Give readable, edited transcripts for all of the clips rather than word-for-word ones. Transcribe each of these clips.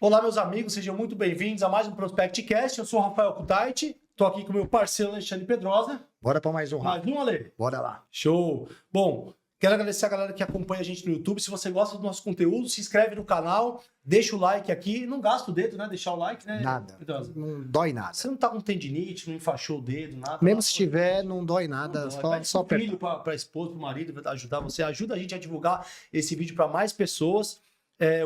Olá, meus amigos, sejam muito bem-vindos a mais um ProspectCast. Eu sou o Rafael Kutaiti, estou aqui com o meu parceiro Alexandre Pedrosa. Bora para mais um, Mais um, Ale? Bora lá. Show! Bom, quero agradecer a galera que acompanha a gente no YouTube. Se você gosta do nosso conteúdo, se inscreve no canal, deixa o like aqui. Não gasta o dedo, né? Deixar o like, né? Nada. Pedrosa? Não dói nada. Você não tá com tendinite, não enfaixou o dedo, nada. Mesmo se tiver, não dói nada. Não dói. Só Pede pro filho, para a esposa, para o marido, para ajudar você. Ajuda a gente a divulgar esse vídeo para mais pessoas.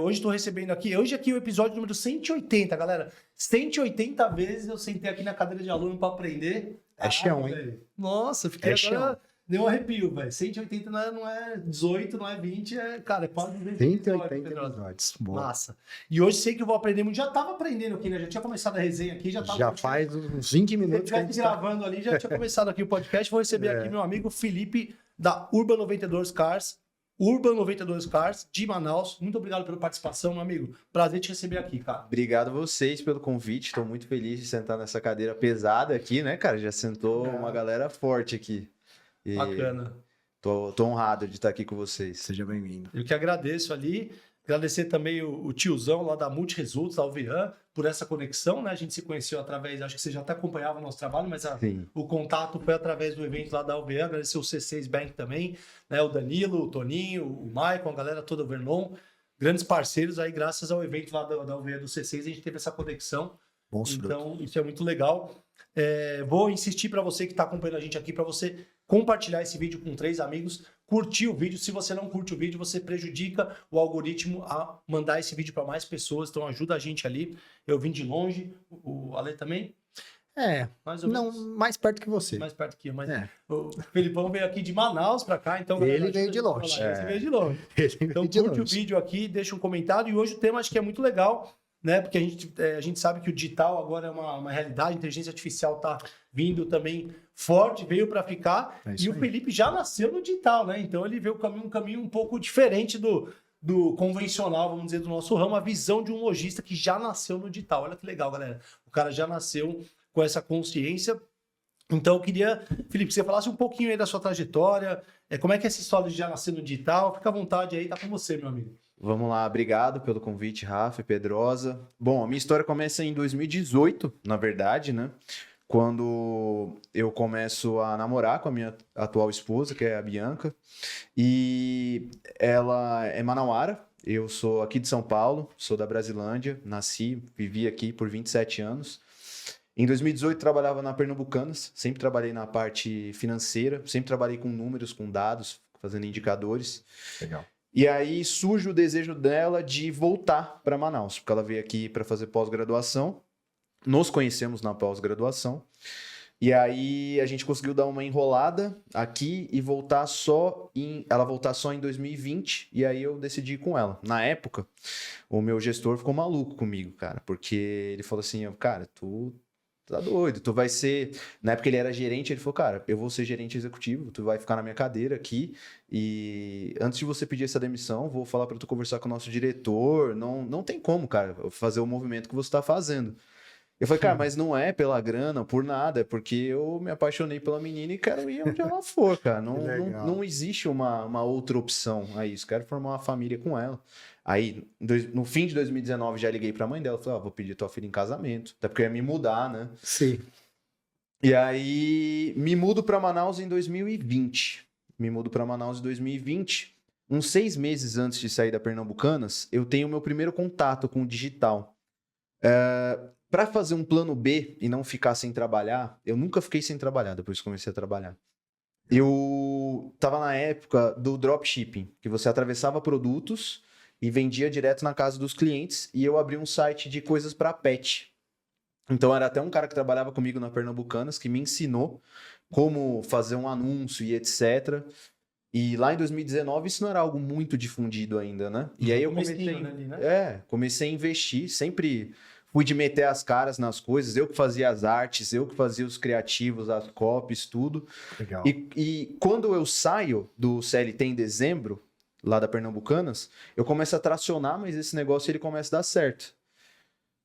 Hoje estou recebendo aqui, hoje aqui é o episódio número 180, galera. 180 vezes eu sentei aqui na cadeira de aluno para aprender. É chão, hein? Velho. Nossa, fiquei agora... chão. Deu um arrepio, velho. 180 não é 18, não é 20, cara, é quase 180 episódios. Boa. Massa. E hoje sei que eu vou aprender muito. Já tava aprendendo aqui, né? Já tinha começado a resenha aqui, já tava... Já faz uns 20 Se minutos que a estivesse gente tá... gravando ali, já tinha começado aqui o podcast. Vou receber aqui meu amigo Felipe, da Urban 92 Cars. Urban 92 Cars, de Manaus. Muito obrigado pela participação, meu amigo. Prazer te receber aqui, cara. Obrigado a vocês pelo convite. Estou muito feliz de sentar nessa cadeira pesada aqui, né, cara? Já sentou uma galera forte aqui. E Bacana. tô honrado de estar aqui com vocês. Seja bem-vindo. Eu que agradeço ali. Agradecer também o tiozão lá da Multiresults, da Alvean, por essa conexão, né? A gente se conheceu através, acho que você já até acompanhava o nosso trabalho, mas o contato foi através do evento lá da Alvean. Agradecer o C6 Bank também, né? O Danilo, o Toninho, o Maicon, a galera toda, o Vernon. Grandes parceiros aí, graças ao evento lá da Alvean do C6, a gente teve essa conexão. Bons Então, isso é muito legal. Vou insistir para você que está acompanhando a gente aqui, para você compartilhar esse vídeo com 3 amigos, curtir o vídeo. Se você não curte o vídeo, você prejudica o algoritmo a mandar esse vídeo para mais pessoas. Então ajuda a gente ali. Eu vim de longe, o Ale também. Mais ou menos. Não, mais perto que você. Mais perto que eu, mas o Felipão veio aqui de Manaus para cá, então Ele veio de longe. Ele veio de longe. Então curte o vídeo aqui, deixa um comentário. E hoje o tema acho que é muito legal, né? Porque a gente sabe que o digital agora é uma realidade, a inteligência artificial está vindo também forte, veio para ficar. E o Felipe já nasceu no digital, né? Então ele veio um caminho um pouco diferente do convencional, vamos dizer, do nosso ramo, a visão de um lojista que já nasceu no digital. Olha que legal, galera. O cara já nasceu com essa consciência. Então eu queria, Felipe, que você falasse um pouquinho aí da sua trajetória, como é que é essa história de já nascer no digital. Fica à vontade aí, tá com você, meu amigo. Vamos lá, obrigado pelo convite, Rafa e Pedrosa. Bom, a minha história começa em 2018, na verdade, né? Quando eu começo a namorar com a minha atual esposa, que é a Bianca, e ela é manauara, eu sou aqui de São Paulo, sou da Brasilândia, nasci, vivi aqui por 27 anos. Em 2018 trabalhava na Pernambucanas, sempre trabalhei na parte financeira, sempre trabalhei com números, com dados, fazendo indicadores. Legal. E aí surge o desejo dela de voltar para Manaus, porque ela veio aqui para fazer pós-graduação. Nos conhecemos na pós-graduação. E aí a gente conseguiu dar uma enrolada aqui e ela voltar só em 2020. E aí eu decidi ir com ela. Na época, o meu gestor ficou maluco comigo, cara, porque ele falou assim, cara, tu tá doido, tu vai ser... Na época ele era gerente, ele falou, cara, eu vou ser gerente executivo, tu vai ficar na minha cadeira aqui e antes de você pedir essa demissão, vou falar para tu conversar com o nosso diretor, não tem como, cara, fazer o movimento que você tá fazendo. Eu falei, cara, mas não é pela grana, por nada, é porque eu me apaixonei pela menina e quero ir onde ela for, cara. Não existe uma outra opção a isso. Quero formar uma família com ela. Aí, no fim de 2019, já liguei pra mãe dela. Falei, vou pedir tua filha em casamento. Até porque eu ia me mudar, né? Sim. E aí, me mudo pra Manaus em 2020. Uns 6 meses antes de sair da Pernambucanas, eu tenho o meu primeiro contato com o digital. Para fazer um plano B e não ficar sem trabalhar, eu nunca fiquei sem trabalhar depois que comecei a trabalhar. Eu tava na época do dropshipping, que você atravessava produtos e vendia direto na casa dos clientes, e eu abri um site de coisas para pet. Então era até um cara que trabalhava comigo na Pernambucanas que me ensinou como fazer um anúncio e etc. E lá em 2019 isso não era algo muito difundido ainda, né? E aí eu comecei a investir, sempre fui de meter as caras nas coisas, eu que fazia as artes, eu que fazia os criativos, as copies, tudo. Legal. E quando eu saio do CLT em dezembro, lá da Pernambucanas, eu começo a tracionar, mas esse negócio ele começa a dar certo.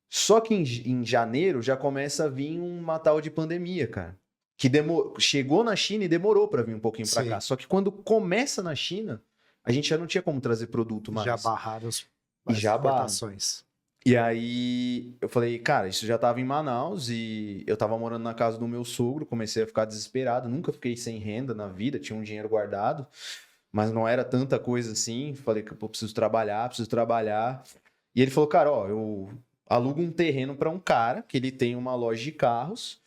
Só que em janeiro já começa a vir uma tal de pandemia, cara. Que chegou na China e demorou para vir um pouquinho para cá. Só que quando começa na China, a gente já não tinha como trazer produto mais. Já barraram as exportações. E aí eu falei, cara, isso já tava em Manaus e eu tava morando na casa do meu sogro, comecei a ficar desesperado, nunca fiquei sem renda na vida, tinha um dinheiro guardado, mas não era tanta coisa assim. Falei que eu preciso trabalhar, preciso trabalhar. E ele falou, cara, ó, eu alugo um terreno para um cara que ele tem uma loja de carros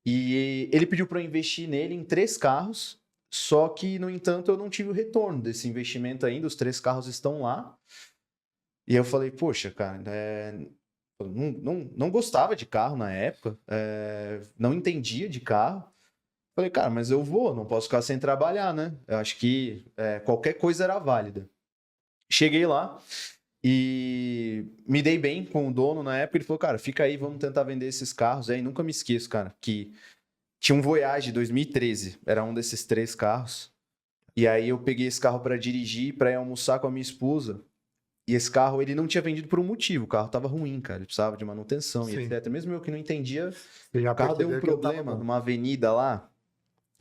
e ele pediu para eu investir nele em 3 carros, só que, no entanto, eu não tive o retorno desse investimento ainda, os 3 carros estão lá. E eu falei, poxa, cara, eu não gostava de carro na época, não entendia de carro. Falei, cara, mas eu vou, não posso ficar sem trabalhar, né? Eu acho que qualquer coisa era válida. Cheguei lá e me dei bem com o dono na época. Ele falou, cara, fica aí, vamos tentar vender esses carros. Aí nunca me esqueço, cara, que tinha um Voyage 2013, era um desses 3 carros. E aí eu peguei esse carro para dirigir, para ir almoçar com a minha esposa. E esse carro, ele não tinha vendido por um motivo. O carro tava ruim, cara. Ele precisava de manutenção e etc. Mesmo eu que não entendia, o carro deu um problema numa avenida lá.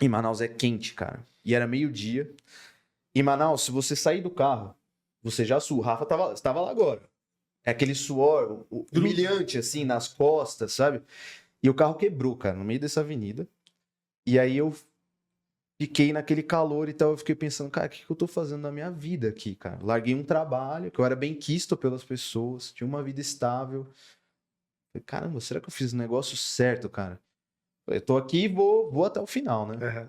Em Manaus é quente, cara. E era meio-dia. Em Manaus, se você sair do carro, você já sua. O Rafa estava lá agora. É aquele suor humilhante, assim, nas costas, sabe? E o carro quebrou, cara, no meio dessa avenida. E aí eu fiquei naquele calor e tal, eu fiquei pensando, cara, o que eu tô fazendo na minha vida aqui, cara? Larguei um trabalho, que eu era bem quisto pelas pessoas, tinha uma vida estável. Falei, caramba, será que eu fiz o negócio certo, cara? Eu tô aqui e vou até o final, né? Uhum.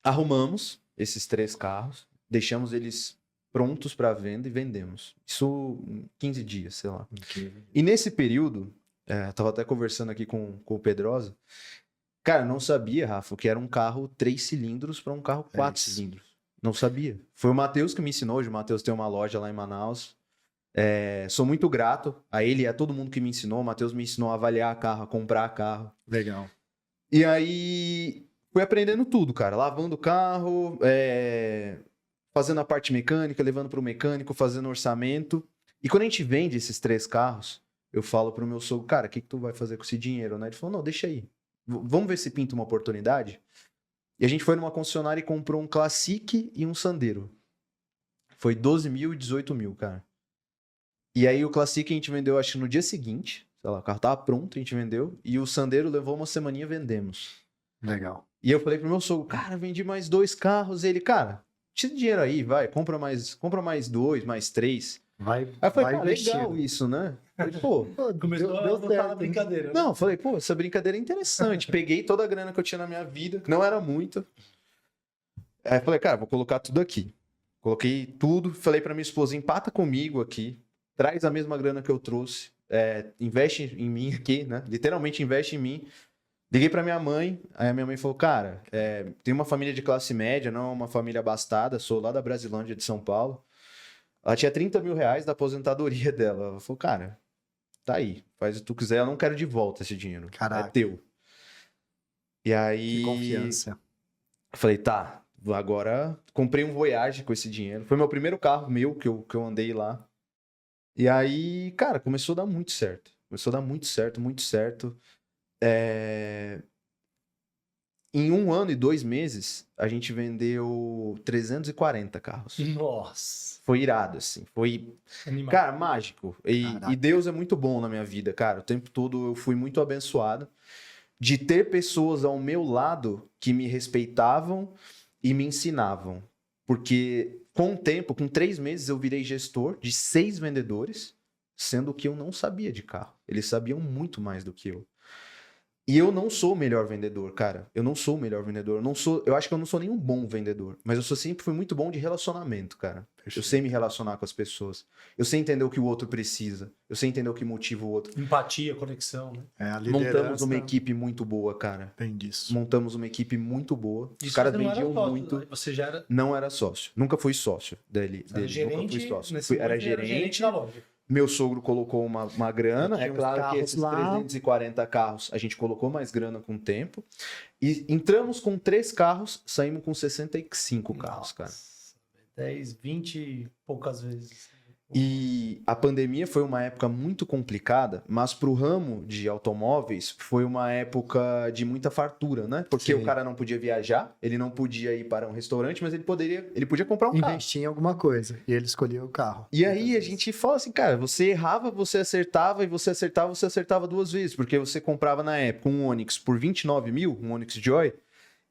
Arrumamos esses 3 carros, deixamos eles prontos para venda e vendemos. Isso em 15 dias, sei lá. E nesse período, tava até conversando aqui com o Pedrosa, cara, não sabia, Rafa, que era um carro 3 cilindros para um carro 4 cilindros. Não sabia. Foi o Matheus que me ensinou. Hoje o Matheus tem uma loja lá em Manaus. Sou muito grato a ele e a todo mundo que me ensinou. O Matheus me ensinou a avaliar carro, a comprar carro. Legal. E aí fui aprendendo tudo, cara. Lavando o carro, fazendo a parte mecânica, levando para o mecânico, fazendo orçamento. E quando a gente vende esses 3 carros, eu falo pro meu sogro, cara, o que tu vai fazer com esse dinheiro, né? Ele falou, não, deixa aí. Vamos ver se pinta uma oportunidade. E a gente foi numa concessionária e comprou um Classic e um Sandero. Foi 12 mil e 18 mil, cara. E aí o Classic a gente vendeu, acho que no dia seguinte. Sei lá, o carro tava pronto, a gente vendeu. E o Sandero levou uma semaninha, vendemos. Legal. E eu falei pro meu sogro, cara, vendi mais 2 carros. Ele, cara, tira dinheiro aí, vai, compra mais 2, mais 3. Aí eu falei, vai legal isso, né? Falei, pô, começou a botar na brincadeira. Né? Não, eu falei, pô, essa brincadeira é interessante. Peguei toda a grana que eu tinha na minha vida, que não era muito. Aí eu falei, cara, vou colocar tudo aqui. Coloquei tudo, falei pra minha esposa, empata comigo aqui, traz a mesma grana que eu trouxe, investe em mim aqui, né? Literalmente investe em mim. Liguei pra minha mãe, aí a minha mãe falou, cara, tem uma família de classe média, não é uma família abastada, sou lá da Brasilândia de São Paulo. Ela tinha 30 mil reais da aposentadoria dela. Ela falou, cara, tá aí, faz o que tu quiser, eu não quero de volta esse dinheiro. Caraca. É teu. E aí... Que confiança. Eu falei, tá, agora comprei um Voyage com esse dinheiro. Foi meu primeiro carro meu que eu andei lá. E aí, cara, começou a dar muito certo. Começou a dar muito certo, muito certo. Em 1 ano e 2 meses, a gente vendeu 340 carros. Nossa. Foi irado, assim. Foi, animal. Cara, mágico. E Deus é muito bom na minha vida, cara. O tempo todo eu fui muito abençoado de ter pessoas ao meu lado que me respeitavam e me ensinavam. Porque com o tempo, com 3 meses, eu virei gestor de 6 vendedores, sendo que eu não sabia de carro. Eles sabiam muito mais do que eu. E eu não sou o melhor vendedor, cara. Eu não sou o melhor vendedor. Eu acho que eu não sou nenhum bom vendedor. Mas eu sempre fui muito bom de relacionamento, cara. Eu sei me relacionar com as pessoas. Eu sei entender o que o outro precisa. Eu sei entender o que motiva o outro. Empatia, conexão, né? A liderança... Montamos uma equipe muito boa, cara. Tem disso. Montamos uma equipe muito boa. Os caras vendiam muito. Você já era... Não era sócio. Nunca fui sócio dele. Era gerente, nunca fui sócio. era gerente da loja. Meu sogro colocou uma grana. É claro que esses 340 carros, a gente colocou mais grana com o tempo. E entramos com 3 carros, saímos com 65 carros, cara. 10, 20 e poucas vezes. E a pandemia foi uma época muito complicada, mas para o ramo de automóveis foi uma época de muita fartura, né? Porque o cara não podia viajar, ele não podia ir para um restaurante, mas ele podia comprar um carro. Investir em alguma coisa. E ele escolheu o carro. E aí a gente fala assim, cara, você errava, você acertava, e você acertava 2 vezes, porque você comprava na época um Onix por 29 mil, um Onix Joy,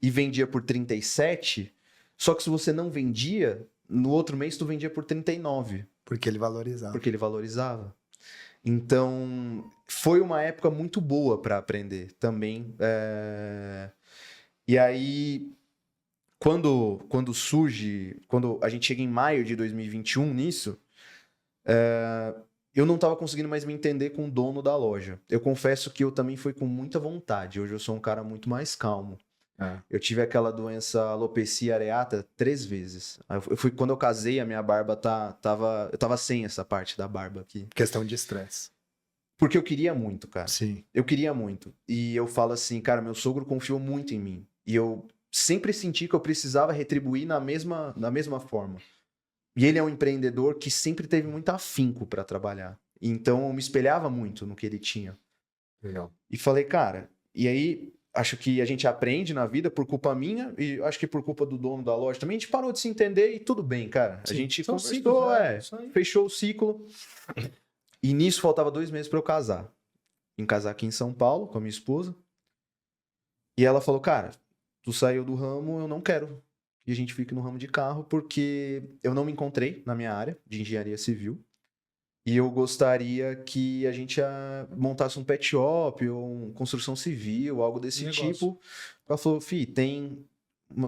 e vendia por 37, só que se você não vendia, no outro mês tu vendia por 39. Porque ele valorizava. Porque ele valorizava. Então, foi uma época muito boa para aprender também. E aí, quando a gente chega em maio de 2021 nisso, eu não estava conseguindo mais me entender com o dono da loja. Eu confesso que eu também fui com muita vontade. Hoje eu sou um cara muito mais calmo. Eu tive aquela doença alopecia areata 3 vezes. Quando eu casei, a minha barba eu tava sem essa parte da barba aqui. Questão de estresse. Porque eu queria muito, cara. Sim. Eu queria muito. E eu falo assim, cara, meu sogro confiou muito em mim. E eu sempre senti que eu precisava retribuir na mesma forma. E ele é um empreendedor que sempre teve muito afinco para trabalhar. Então eu me espelhava muito no que ele tinha. Legal. E falei, cara, e aí acho que a gente aprende na vida por culpa minha e acho que por culpa do dono da loja também. A gente parou de se entender e tudo bem, cara. Sim, a gente são conversou, ciclos, fechou o ciclo. E nisso faltava 2 meses para eu casar. Vim casar aqui em São Paulo com a minha esposa. E ela falou, cara, tu saiu do ramo, eu não quero que a gente fique no ramo de carro porque eu não me encontrei na minha área de engenharia civil. E eu gostaria que a gente montasse um pet shop ou uma construção civil, algo desse tipo. Ela falou, Fih, tem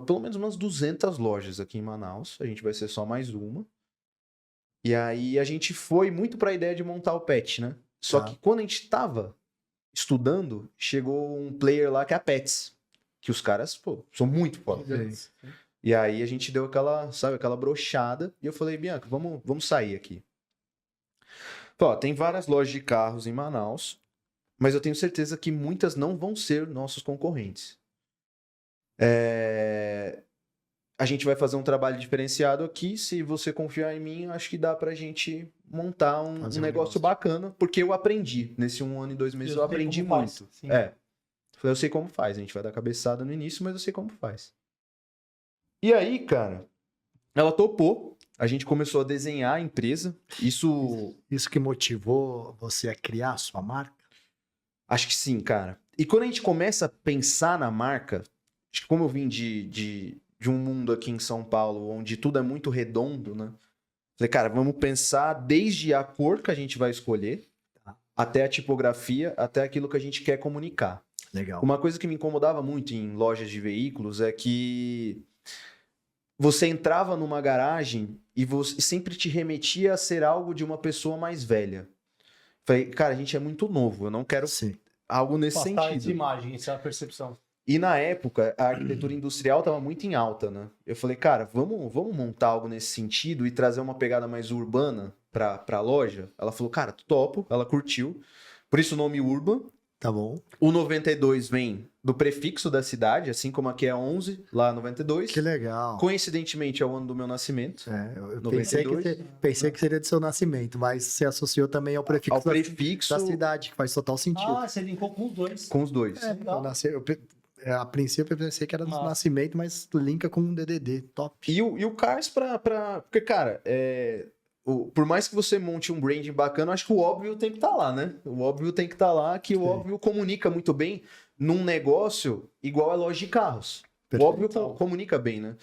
pelo menos umas 200 lojas aqui em Manaus. A gente vai ser só mais uma. E aí a gente foi muito para a ideia de montar o pet, né? Só que quando a gente estava estudando, chegou um player lá que é a Pets. Que os caras, pô, são muito fodas. E aí a gente deu aquela brochada. E eu falei, Bianca, vamos sair aqui. Ó, tem várias lojas de carros em Manaus, mas eu tenho certeza que muitas não vão ser nossos concorrentes. A gente vai fazer um trabalho diferenciado aqui. Se você confiar em mim, acho que dá pra gente montar um negócio bacana, porque eu aprendi. Nesse 1 ano e 2 meses eu aprendi muito. Eu sei como faz. A gente vai dar cabeçada no início, mas eu sei como faz. E aí, cara, ela topou. A gente começou a desenhar a empresa. Isso que motivou você a criar a sua marca? Acho que sim, cara. E quando a gente começa a pensar na marca, acho que como eu vim de um mundo aqui em São Paulo, onde tudo é muito redondo, né? Falei, cara, vamos pensar desde a cor que a gente vai escolher, até a tipografia, até aquilo que a gente quer comunicar. Legal. Uma coisa que me incomodava muito em lojas de veículos é que você entrava numa garagem e você sempre te remetia a ser algo de uma pessoa mais velha. Falei, cara, a gente é muito novo, eu não quero algo nesse sentido. Essa imagem, essa percepção. E na época, a arquitetura industrial estava muito em alta, né? Eu falei, cara, vamos montar algo nesse sentido e trazer uma pegada mais urbana para a loja? Ela falou, cara, topo, ela curtiu. Por isso o nome Urban. Tá bom. O 92 vem do prefixo da cidade, assim como aqui é 11, lá 92. Que legal. Coincidentemente é o ano do meu nascimento. Eu pensei que seria do seu nascimento, mas você associou também ao prefixo da cidade, que faz total sentido. Ah, você linkou com os dois. Com os dois. A princípio eu pensei que era do nascimento, mas tu linka com um DDD, top. E o Cars porque, cara, por mais que você monte um branding bacana, eu acho que o óbvio tem que estar lá, né? O óbvio tem que estar lá, que o óbvio comunica muito bem num negócio igual a loja de carros. Perfeito. O óbvio comunica bem, né?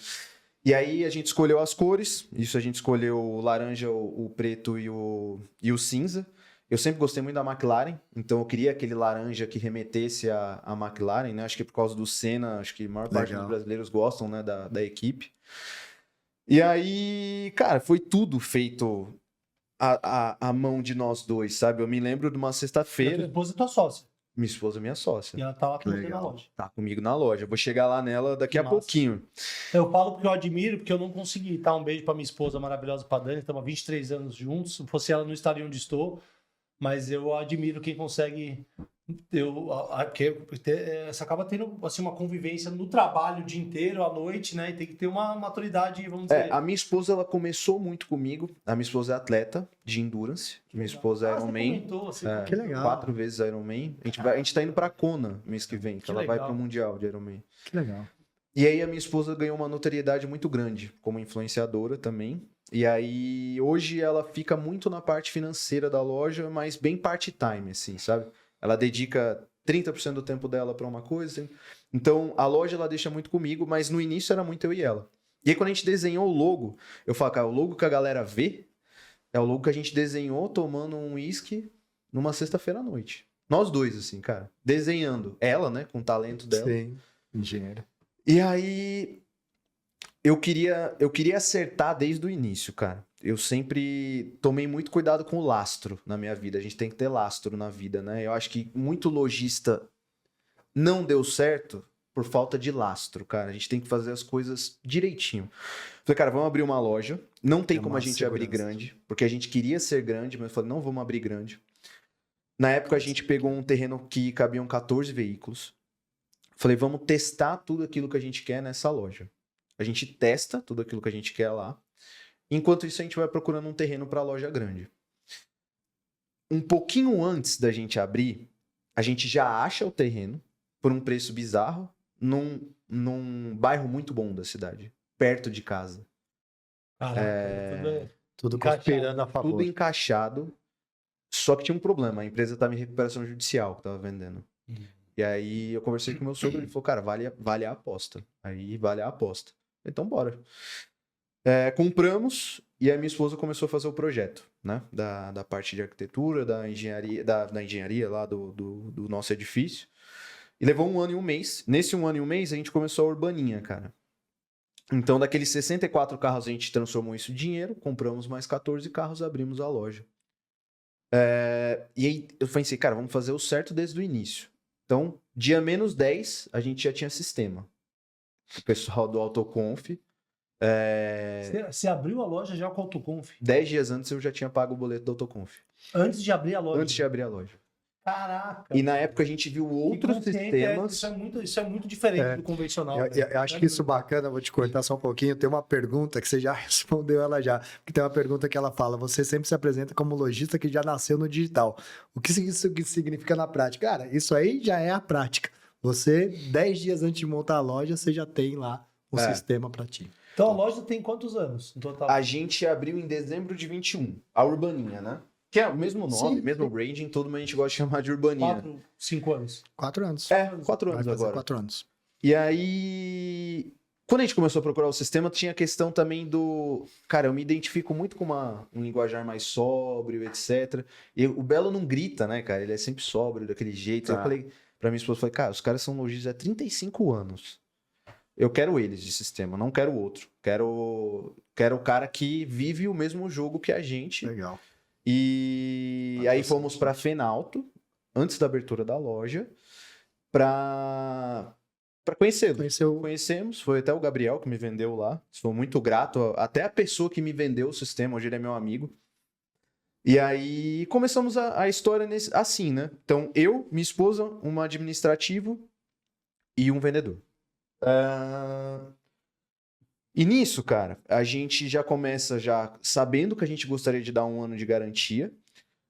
E aí a gente escolheu as cores, isso a gente escolheu o laranja, o preto e o cinza. Eu sempre gostei muito da McLaren, então eu queria aquele laranja que remetesse à McLaren, né? Acho que por causa do Senna, acho que a maior parte dos brasileiros gostam, né, da equipe. E aí, cara, foi tudo feito à mão de nós dois, sabe? Eu me lembro de uma sexta-feira. Minha esposa é tua sócia. Minha esposa é minha sócia. E ela tá lá comigo na loja. Tá comigo na loja. Vou chegar lá nela daqui a pouquinho. Eu falo porque eu admiro, porque eu não consegui. Tá, um beijo pra minha esposa maravilhosa, pra Dani. Estamos há 23 anos juntos. Se fosse ela, não estaria onde estou. Mas eu admiro quem consegue Você acaba tendo assim, uma convivência no trabalho o dia inteiro, à noite, né? E tem que ter uma maturidade, vamos dizer. A minha esposa, ela começou muito comigo. A minha esposa é atleta de endurance. Minha esposa é Ironman. Que legal. 4 vezes Ironman. A gente tá indo pra Kona mês que vem, que ela vai pro Mundial de Ironman. Que legal. E aí a minha esposa ganhou uma notoriedade muito grande como influenciadora também. E aí hoje ela fica muito na parte financeira da loja, mas bem part-time, assim, sabe? Ela dedica 30% do tempo dela para uma coisa. Então, a loja ela deixa muito comigo, mas no início era muito eu e ela. E aí, quando a gente desenhou o logo, eu falo, cara, o logo que a galera vê é o logo que a gente desenhou tomando um uísque numa sexta-feira à noite. Nós dois, assim, cara, desenhando. Ela, né, com o talento dela. Sim, engenheiro. E aí, eu queria acertar desde o início, cara. Eu sempre tomei muito cuidado com o lastro na minha vida. A gente tem que ter lastro na vida, né? Eu acho que muito lojista não deu certo por falta de lastro, cara. A gente tem que fazer as coisas direitinho. Falei, cara, vamos abrir uma loja. Não tem como a gente abrir grande, porque a gente queria ser grande, mas eu falei, não vamos abrir grande. Na época, a gente pegou um terreno que cabiam 14 veículos. Falei, vamos testar tudo aquilo que a gente quer nessa loja. A gente testa tudo aquilo que a gente quer lá. Enquanto isso, a gente vai procurando um terreno para a loja grande. Um pouquinho antes da gente abrir, a gente já acha o terreno por um preço bizarro num bairro muito bom da cidade, perto de casa. Tudo conspirando a favor. Tudo encaixado, só que tinha um problema. A empresa estava em recuperação judicial que estava vendendo. E aí eu conversei com o meu sogro, ele falou, cara, vale a aposta. Aí vale a aposta. Então bora. Compramos e a minha esposa começou a fazer o projeto, né? Da parte de arquitetura, da engenharia, da engenharia lá do nosso edifício. E levou 1 ano e 1 mês. Nesse 1 ano e 1 mês, a gente começou a urbaninha, cara. Então, daqueles 64 carros, a gente transformou isso em dinheiro, compramos mais 14 carros, abrimos a loja. E aí eu pensei, cara, vamos fazer o certo desde o início. Então, dia menos 10, a gente já tinha sistema. O pessoal do AutoConf. Você abriu a loja já com o AutoConf? 10 dias antes eu já tinha pago o boleto do AutoConf. Antes de abrir a loja? Antes de abrir a loja. Caraca. E na época a gente viu outros sistemas. Isso é muito diferente do convencional. Eu acho que isso bacana, vou te cortar só um pouquinho. Tem uma pergunta que você já respondeu ela já. Que tem uma pergunta que ela fala: você sempre se apresenta como lojista que já nasceu no digital. O que isso significa na prática? Cara, isso aí já é a prática. Você, 10 dias antes de montar a loja, você já tem lá o sistema para ti. Então a loja tem quantos anos no total? A gente abriu em dezembro de 21, a Urbaninha, né? Que é o mesmo nome, Sim, mesmo branding, todo mundo a gente gosta de chamar de Urbaninha. 4, 5 anos. 4 anos. 4 anos agora. 4 anos. E aí, quando a gente começou a procurar o sistema, tinha a questão também do... Cara, eu me identifico muito com um linguajar mais sóbrio, etc. E o Belo não grita, né, cara? Ele é sempre sóbrio, daquele jeito. Eu falei pra minha esposa, cara, os caras são lojistas há 35 anos. Eu quero eles de sistema, não quero outro. Quero o cara que vive o mesmo jogo que a gente. Legal. E aí fomos para Fenalto, antes da abertura da loja, para conhecê-lo. Conhecemos, foi até o Gabriel que me vendeu lá. Sou muito grato, até a pessoa que me vendeu o sistema, hoje ele é meu amigo. E aí começamos a história assim, né? Então, eu, minha esposa, um administrativo e um vendedor. E nisso, cara, a gente já começa sabendo que a gente gostaria de dar 1 ano de garantia,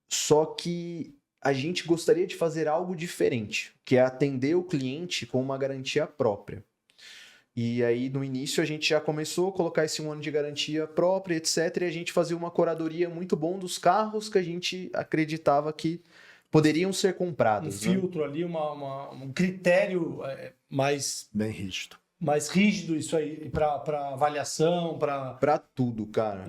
só que a gente gostaria de fazer algo diferente, que é atender o cliente com uma garantia própria. E aí, no início, a gente já começou a colocar esse 1 ano de garantia própria, etc. E a gente fazia uma curadoria muito bom dos carros que a gente acreditava que poderiam ser comprados. Um filtro ali, um critério mais... Bem rígido. Mais rígido isso aí, para avaliação, para tudo, cara.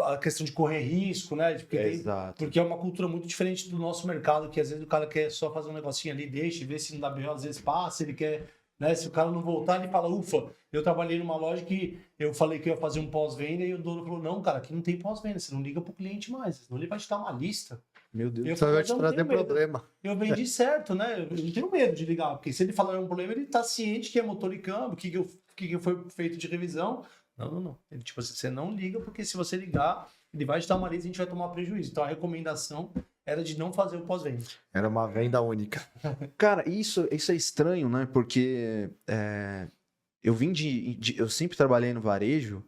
A questão de correr risco, né? Exato. Porque é uma cultura muito diferente do nosso mercado, que às vezes o cara quer só fazer um negocinho ali, deixa, vê se não dá BO, às vezes passa, ele quer... Né? Se o cara não voltar, ele fala, ufa, eu trabalhei numa loja que eu falei que eu ia fazer um pós-venda e o dono falou, não, cara, aqui não tem pós-venda, você não liga pro cliente mais, senão ele vai te dar uma lista. Meu Deus. Só vai te trazer problema. Eu vendi certo, né? Eu não tenho medo de ligar, porque se ele falar um problema, ele tá ciente que é motor e câmbio, o que foi feito de revisão. Não. Ele, tipo, você não liga, porque se você ligar, ele vai te dar uma lista e a gente vai tomar prejuízo. Então a recomendação era de não fazer o pós-venda. Era uma venda única. Cara, isso é estranho, né? Porque eu vim eu sempre trabalhei no varejo,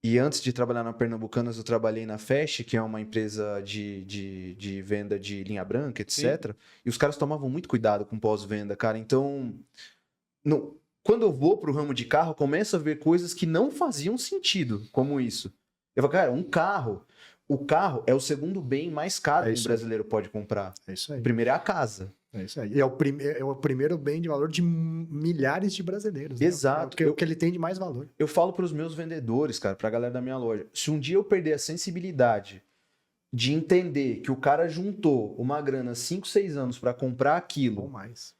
e antes de trabalhar na Pernambucanas, eu trabalhei na Fast, que é uma empresa de venda de linha branca, etc. Sim. E os caras tomavam muito cuidado com pós-venda, cara. Então, quando eu vou pro ramo de carro, eu começo a ver coisas que não faziam sentido, como isso. Eu falo, cara, o carro é o segundo bem mais caro que o brasileiro pode comprar. É isso aí. O primeiro é a casa. É isso aí. E é o primeiro bem de valor de milhares de brasileiros. Né? Exato. O que ele tem de mais valor. Eu falo para os meus vendedores, cara, para a galera da minha loja, se um dia eu perder a sensibilidade de entender que o cara juntou uma grana 5, 6 anos para comprar aquilo. Ou mais.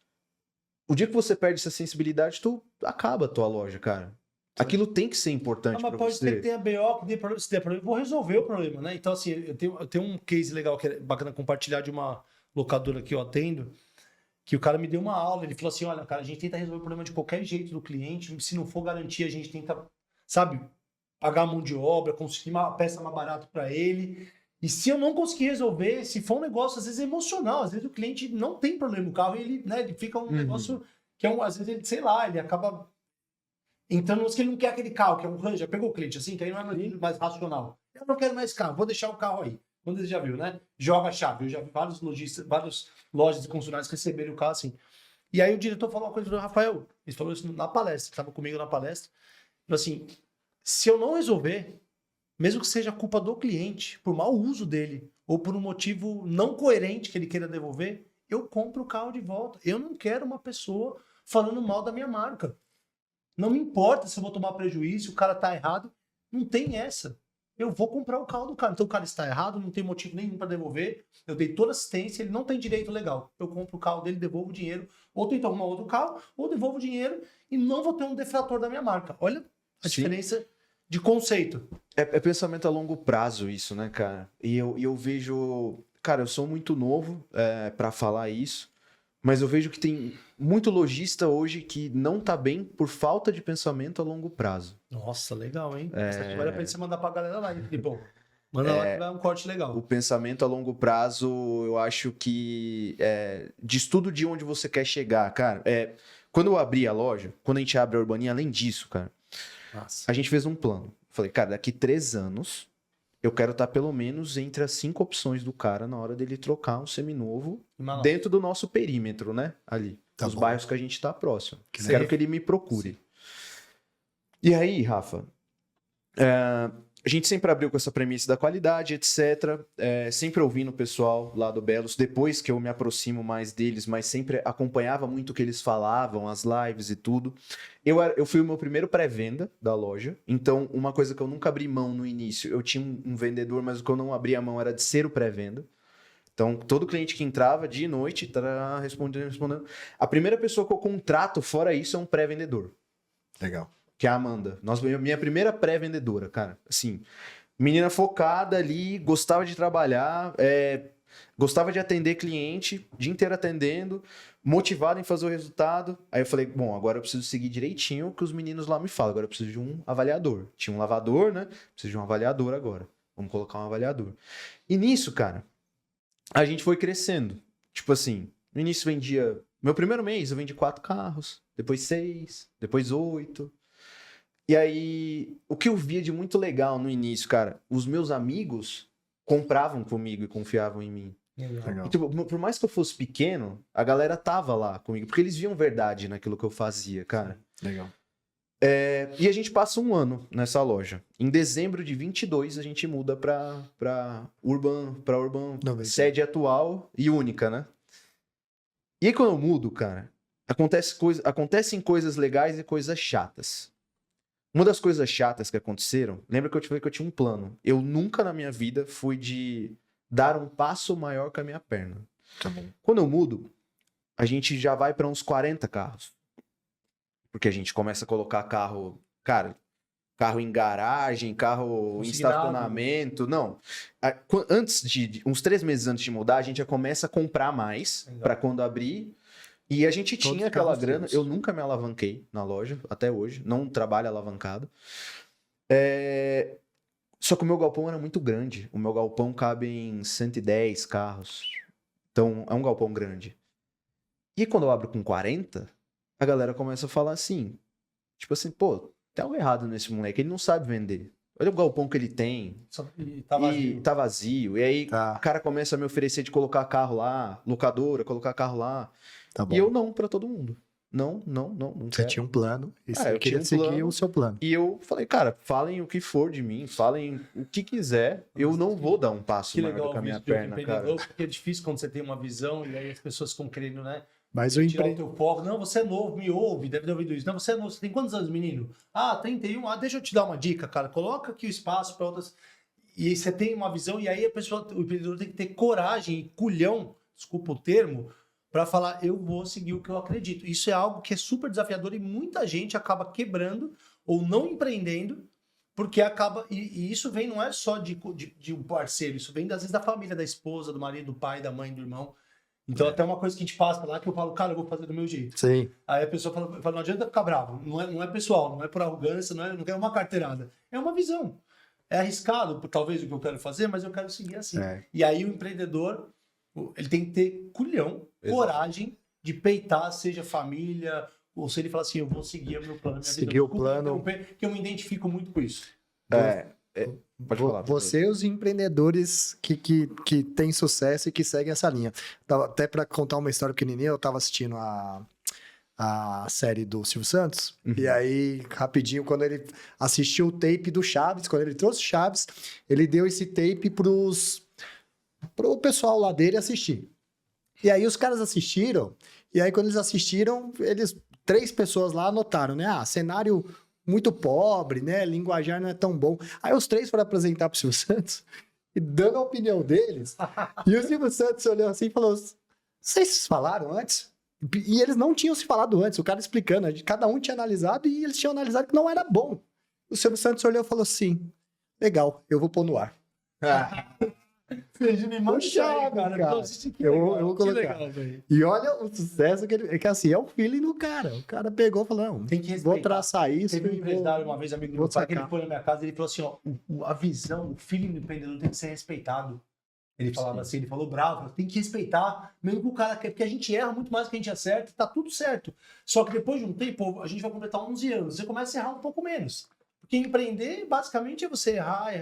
O dia que você perde essa sensibilidade, tu acaba a tua loja, cara. Aquilo tem que ser importante para você. Mas pode ser que tenha BO, que dê problema, se der problema, eu vou resolver o problema, né? Então, assim, eu tenho um case legal que é bacana compartilhar de uma locadora que eu atendo, que o cara me deu uma aula, ele falou assim, olha, cara, a gente tenta resolver o problema de qualquer jeito do cliente, se não for garantia, a gente tenta, sabe, pagar a mão de obra, conseguir uma peça mais barata para ele, e se eu não conseguir resolver, se for um negócio, às vezes, emocional, às vezes o cliente não tem problema no carro, ele, né, ele fica um negócio que às vezes, ele, sei lá, ele acaba entrando que ele não quer aquele carro, que é um Ranger, pegou o cliente assim, que aí não é mais racional. Eu não quero mais carro, vou deixar o carro aí. Quando você já viu, né? Joga a chave. Eu já vi vários lojistas, várias lojas e concessionários receberem o carro assim. E aí o diretor falou uma coisa do Rafael. Ele falou isso na palestra, estava comigo na palestra. Falou assim: se eu não resolver, mesmo que seja culpa do cliente, por mau uso dele, ou por um motivo não coerente que ele queira devolver, eu compro o carro de volta. Eu não quero uma pessoa falando mal da minha marca. Não me importa se eu vou tomar prejuízo, se o cara tá errado. Não tem essa. Eu vou comprar o carro do cara. Então o cara está errado, não tem motivo nenhum para devolver. Eu dei toda assistência, ele não tem direito legal. Eu compro o carro dele, devolvo o dinheiro, ou tento arrumar outro carro, ou devolvo o dinheiro e não vou ter um defrator da minha marca. Olha a diferença de conceito. É pensamento a longo prazo isso, né, cara? E eu vejo... Cara, eu sou muito novo para falar isso, mas eu vejo que tem muito lojista hoje que não tá bem por falta de pensamento a longo prazo. Nossa, legal, hein? Essa aqui vale a pena você mandar pra galera lá, hein, Filipão? Manda lá que vai um corte legal. O pensamento a longo prazo, eu acho que diz tudo de onde você quer chegar, cara. Quando eu abri a loja, quando a gente abre a Urbaninha, além disso, cara, a gente fez um plano. Falei, cara, daqui 3 anos, eu quero estar pelo menos entre as 5 opções do cara na hora dele trocar um seminovo dentro do nosso perímetro, né? Ali. Tá os bairros que a gente tá próximo. Quero que ele me procure. Sim. E aí, Rafa, a gente sempre abriu com essa premissa da qualidade, etc. Sempre ouvindo o pessoal lá do Belos, depois que eu me aproximo mais deles, mas sempre acompanhava muito o que eles falavam, as lives e tudo. Eu fui o meu primeiro pré-venda da loja, então uma coisa que eu nunca abri mão no início, eu tinha um vendedor, mas o que eu não abria mão era de ser o pré-venda. Então, todo cliente que entrava dia e noite, respondendo. A primeira pessoa que eu contrato fora isso é um pré-vendedor. Legal. Que é a Amanda. Minha primeira pré-vendedora, cara. Assim, menina focada ali, gostava de trabalhar, gostava de atender cliente, o dia inteiro atendendo, motivada em fazer o resultado. Aí eu falei, bom, agora eu preciso seguir direitinho o que os meninos lá me falam. Agora eu preciso de um avaliador. Tinha um lavador, né? Preciso de um avaliador agora. Vamos colocar um avaliador. E nisso, cara, a gente foi crescendo. Tipo assim, no início vendia... Meu primeiro mês eu vendi 4 carros, depois 6, depois 8... E aí, o que eu via de muito legal no início, cara, os meus amigos compravam comigo e confiavam em mim. Legal. E, tipo, por mais que eu fosse pequeno, a galera tava lá comigo, porque eles viam verdade naquilo que eu fazia, cara. Legal. E a gente passa um ano nessa loja. Em dezembro de 22, a gente muda pra Urban sede atual e única, né? E aí, quando eu mudo, cara, acontecem coisas legais e coisas chatas. Uma das coisas chatas que aconteceram, lembra que eu te falei que eu tinha um plano. Eu nunca na minha vida fui de dar um passo maior que a minha perna. Tá bom. Quando eu mudo, a gente já vai para uns 40 carros. Porque a gente começa a colocar carro, cara, carro em garagem, carro em estacionamento. Não. Antes de uns 3 meses antes de mudar, a gente já começa a comprar mais para quando abrir. E a gente tinha aquela grana, eu nunca me alavanquei na loja, até hoje, não trabalho alavancado. Só que o meu galpão era muito grande. O meu galpão cabe em 110 carros. Então, é um galpão grande. E quando eu abro com 40, a galera começa a falar assim, tipo assim, pô, tem algo errado nesse moleque, ele não sabe vender. Olha o galpão que ele tem. E tá vazio. E tá vazio. E aí o cara começa a me oferecer de colocar carro lá, locadora, colocar carro lá. Tá bom. E eu não pra todo mundo. Não Você quero. tinha um plano e eu você queria tinha um seguir plano. o seu plano. E eu falei, cara, falem o que for de mim, falem o que quiser, eu não vou dar um passo Que maior legal do que a ouvir minha isso de outro perna, cara. empreendedor, porque é difícil quando você tem uma visão e aí as pessoas ficam querendo, né? Mas o Tirar o teu foco. Não, você é novo, me ouve, deve ter ouvido isso. Não, você é novo, você tem quantos anos, menino? 31. Deixa eu te dar uma dica, cara. Coloca aqui o espaço para outras. E aí você tem uma visão, e aí o empreendedor tem que ter coragem e culhão, desculpa o termo, para falar, eu vou seguir o que eu acredito. Isso é algo que é super desafiador e muita gente acaba quebrando ou não empreendendo, porque acaba. E isso vem, não é só de um parceiro, isso vem às vezes da família, da esposa, do marido, do pai, da mãe, do irmão. Então, até uma coisa que a gente passa lá que eu falo, cara, eu vou fazer do meu jeito. Sim. Aí a pessoa fala, não adianta ficar bravo. Não é pessoal, não é por arrogância, não é uma carteirada. É uma visão. É arriscado, talvez, o que eu quero fazer, mas eu quero seguir assim. E aí o empreendedor, ele tem que ter culhão, coragem de peitar, seja família, ou se ele fala assim, eu vou seguir o meu plano. Seguir o plano. Que eu me identifico muito com isso. Pode falar. Você e os empreendedores que têm sucesso e que seguem essa linha. Até para contar uma história pequenininha, eu estava assistindo a série do Silvio Santos, e aí, rapidinho, quando ele assistiu o tape do Chaves, quando ele trouxe Chaves, ele deu esse tape pro pessoal lá dele assistir. E aí os caras assistiram, e aí quando eles assistiram, 3 pessoas lá anotaram, né? Cenário muito pobre, né? Linguajar não é tão bom. Aí os 3 foram apresentar pro Silvio Santos, e dando a opinião deles, e o Silvio Santos olhou assim e falou, vocês falaram antes? E eles não tinham se falado antes, o cara explicando, cada um tinha analisado e eles tinham analisado que não era bom. O Silvio Santos olhou e falou assim, legal, eu vou pôr no ar. Me manda chave, cara. Eu vou colocar. Legal, e olha o sucesso que ele... É que assim, é o feeling do cara. O cara pegou e falou, não, tem que vou traçar isso. Teve um empresário uma vez, amigo do meu pai, que ele foi na minha casa e ele falou assim, ó, a visão, o feeling do empreendedor tem que ser respeitado. Ele falava assim, ele falou bravo, tem que respeitar, mesmo que o cara quer, porque a gente erra muito mais do que a gente acerta, tá tudo certo. Só que depois de um tempo, a gente vai completar 11 anos, você começa a errar um pouco menos. Porque empreender, basicamente, é você errar,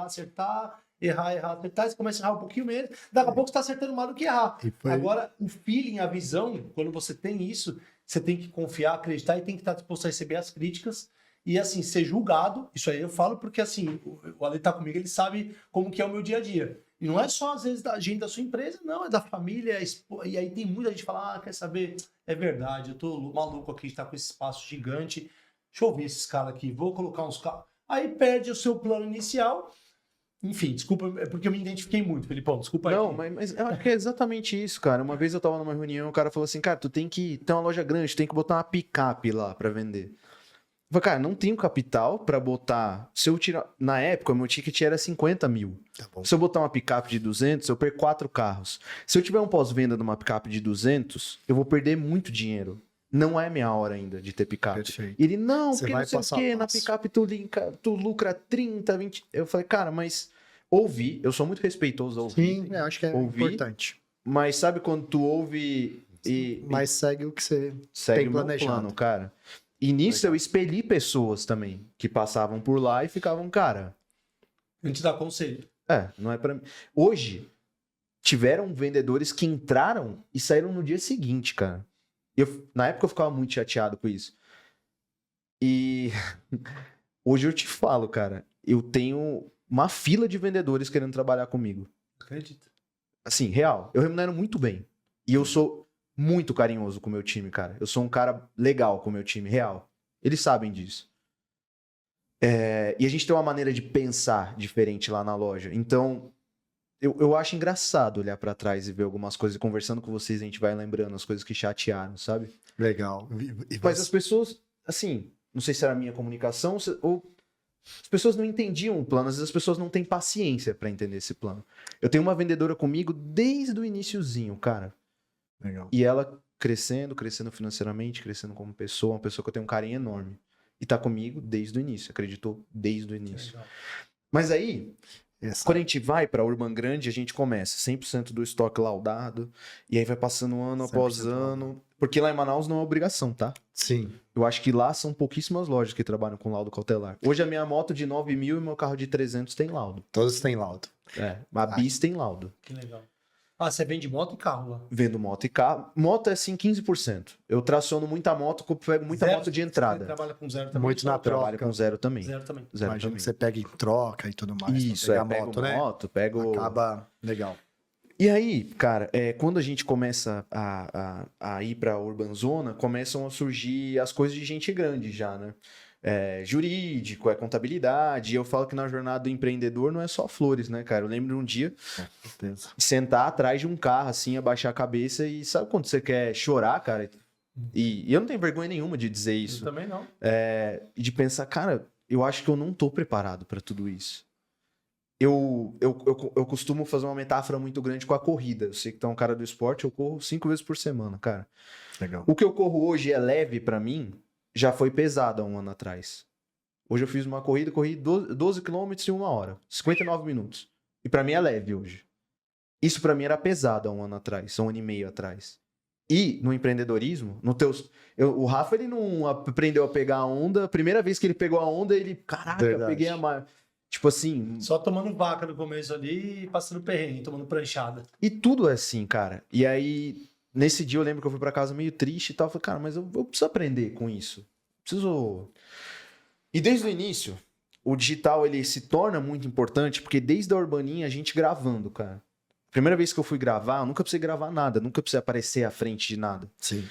acertar, acertar, você começa a errar um pouquinho menos, daqui a pouco você tá acertando mais do que errar. Agora, o feeling, a visão, quando você tem isso, você tem que confiar, acreditar e tem que estar disposto a receber as críticas e, assim, ser julgado. Isso aí eu falo porque, assim, o Ale tá comigo, ele sabe como que é o meu dia a dia. E não é só, às vezes, da gente da sua empresa, não, é da família. E aí tem muita gente que fala, quer saber? É verdade, eu tô maluco aqui de estar com esse espaço gigante. Deixa eu ver esses caras aqui, vou colocar uns carros. Aí perde o seu plano inicial. Enfim, desculpa, é porque eu me identifiquei muito, Felipão, desculpa aí. Não, mas eu acho que é exatamente isso, cara. Uma vez eu tava numa reunião, o cara falou assim, cara, tu tem que ter uma loja grande, tu tem que botar uma picape lá pra vender. Eu falei, cara, não tenho capital pra botar... Se eu tirar... Na época, o meu ticket era 50 mil. Tá bom. Se eu botar uma picape de 200, eu perco 4 carros. Se eu tiver um pós-venda numa picape de 200, eu vou perder muito dinheiro. Não é minha hora ainda de ter picape. Perfeito. E ele, não, Você porque vai não sei o passo quê, a na passo. picape tu lucra 30, 20... Eu falei, cara, mas ouvi, eu sou muito respeitoso a ouvir. Sim, eu acho que é Ouvi. importante. Mas sabe quando tu ouve e Mas segue o que você segue tem o meu planejado. plano, cara? E nisso eu expeli pessoas também que passavam por lá e ficavam, cara... A gente dá conselho. não é pra mim. Hoje, tiveram vendedores que entraram e saíram no dia seguinte, cara. Na época eu ficava muito chateado com isso. E hoje eu te falo, cara, eu tenho uma fila de vendedores querendo trabalhar comigo. Acredito. Assim, real. Eu remunero muito bem. E eu sou muito carinhoso com o meu time, cara. Eu sou um cara legal com o meu time, real. Eles sabem disso. E a gente tem uma maneira de pensar diferente lá na loja. Então, eu acho engraçado olhar pra trás e ver algumas coisas. E conversando com vocês, a gente vai lembrando as coisas que chatearam, sabe? Legal. Mas as pessoas, assim, não sei se era a minha comunicação ou as pessoas não entendiam o plano. Às vezes as pessoas não têm paciência pra entender esse plano. Eu tenho uma vendedora comigo desde o iniciozinho, cara. Legal. E ela crescendo financeiramente, crescendo como pessoa, uma pessoa que eu tenho um carinho enorme. E tá comigo desde o início, acreditou desde o início. Mas aí, Essa- quando a gente vai pra Urban Grande, a gente começa 100% do estoque laudado, e aí vai passando ano após 100% ano, porque lá em Manaus não é obrigação, tá? Sim. Eu acho que lá são pouquíssimas lojas que trabalham com laudo cautelar. Hoje a minha moto de 9 mil e meu carro de 300 tem laudo. Todos têm laudo. A Bis tem laudo. Que legal. Ah, você vende moto e carro lá? Vendo moto e carro. Moto é assim 15%. Eu traciono muita moto, pego muita Zero? moto de Você entrada. trabalha com zero também? Muito na Só Trabalho troca. com zero também. Zero também. Zero Imagino também. que você pega em troca e tudo mais. Isso, pra pegar pego moto, né? moto, pego... Acaba legal. E aí, cara, quando a gente começa a ir pra Urban Zona, começam a surgir as coisas de gente grande já, né? Jurídico, contabilidade. E eu falo que na jornada do empreendedor não é só flores, né, cara? Eu lembro de um dia Com certeza. sentar atrás de um carro, assim, abaixar a cabeça e sabe quando você quer chorar, cara? E eu não tenho vergonha nenhuma de dizer Eu isso. também não. E de pensar, cara, eu acho que eu não tô preparado pra tudo isso. Eu costumo fazer uma metáfora muito grande com a corrida. Eu sei que tu é um cara do esporte, eu corro 5 vezes por semana, cara. Legal. O que eu corro hoje é leve pra mim, já foi pesado há um ano atrás. Hoje eu fiz uma corrida, corri 12 km em 1 hora, 59 minutos. E pra mim é leve hoje. Isso pra mim era pesado há um ano atrás, 1 ano e meio atrás. E no empreendedorismo, o Rafa, ele não aprendeu a pegar a onda. A primeira vez que ele pegou a onda, ele, caraca, Verdade. peguei a... Tipo assim, Só tomando vaca no começo ali e passando perrengue, tomando pranchada. e tudo é assim, cara. E aí, nesse dia eu lembro que eu fui pra casa meio triste e tal. Eu falei, cara, mas eu preciso aprender com isso. Preciso... E desde o início, o digital, ele se torna muito importante, porque desde a Urbaninha, a gente gravando, cara. Primeira vez que eu fui gravar, eu nunca precisei gravar nada, nunca precisei aparecer à frente de nada. Sim.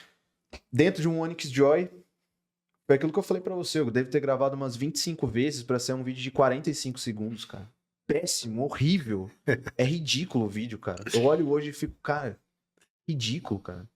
Dentro de um Onix Joy, foi aquilo que eu falei pra você, eu devo ter gravado umas 25 vezes pra ser um vídeo de 45 segundos, cara. Péssimo, horrível. É ridículo o vídeo, cara. Eu olho hoje e fico, cara, ridículo, cara.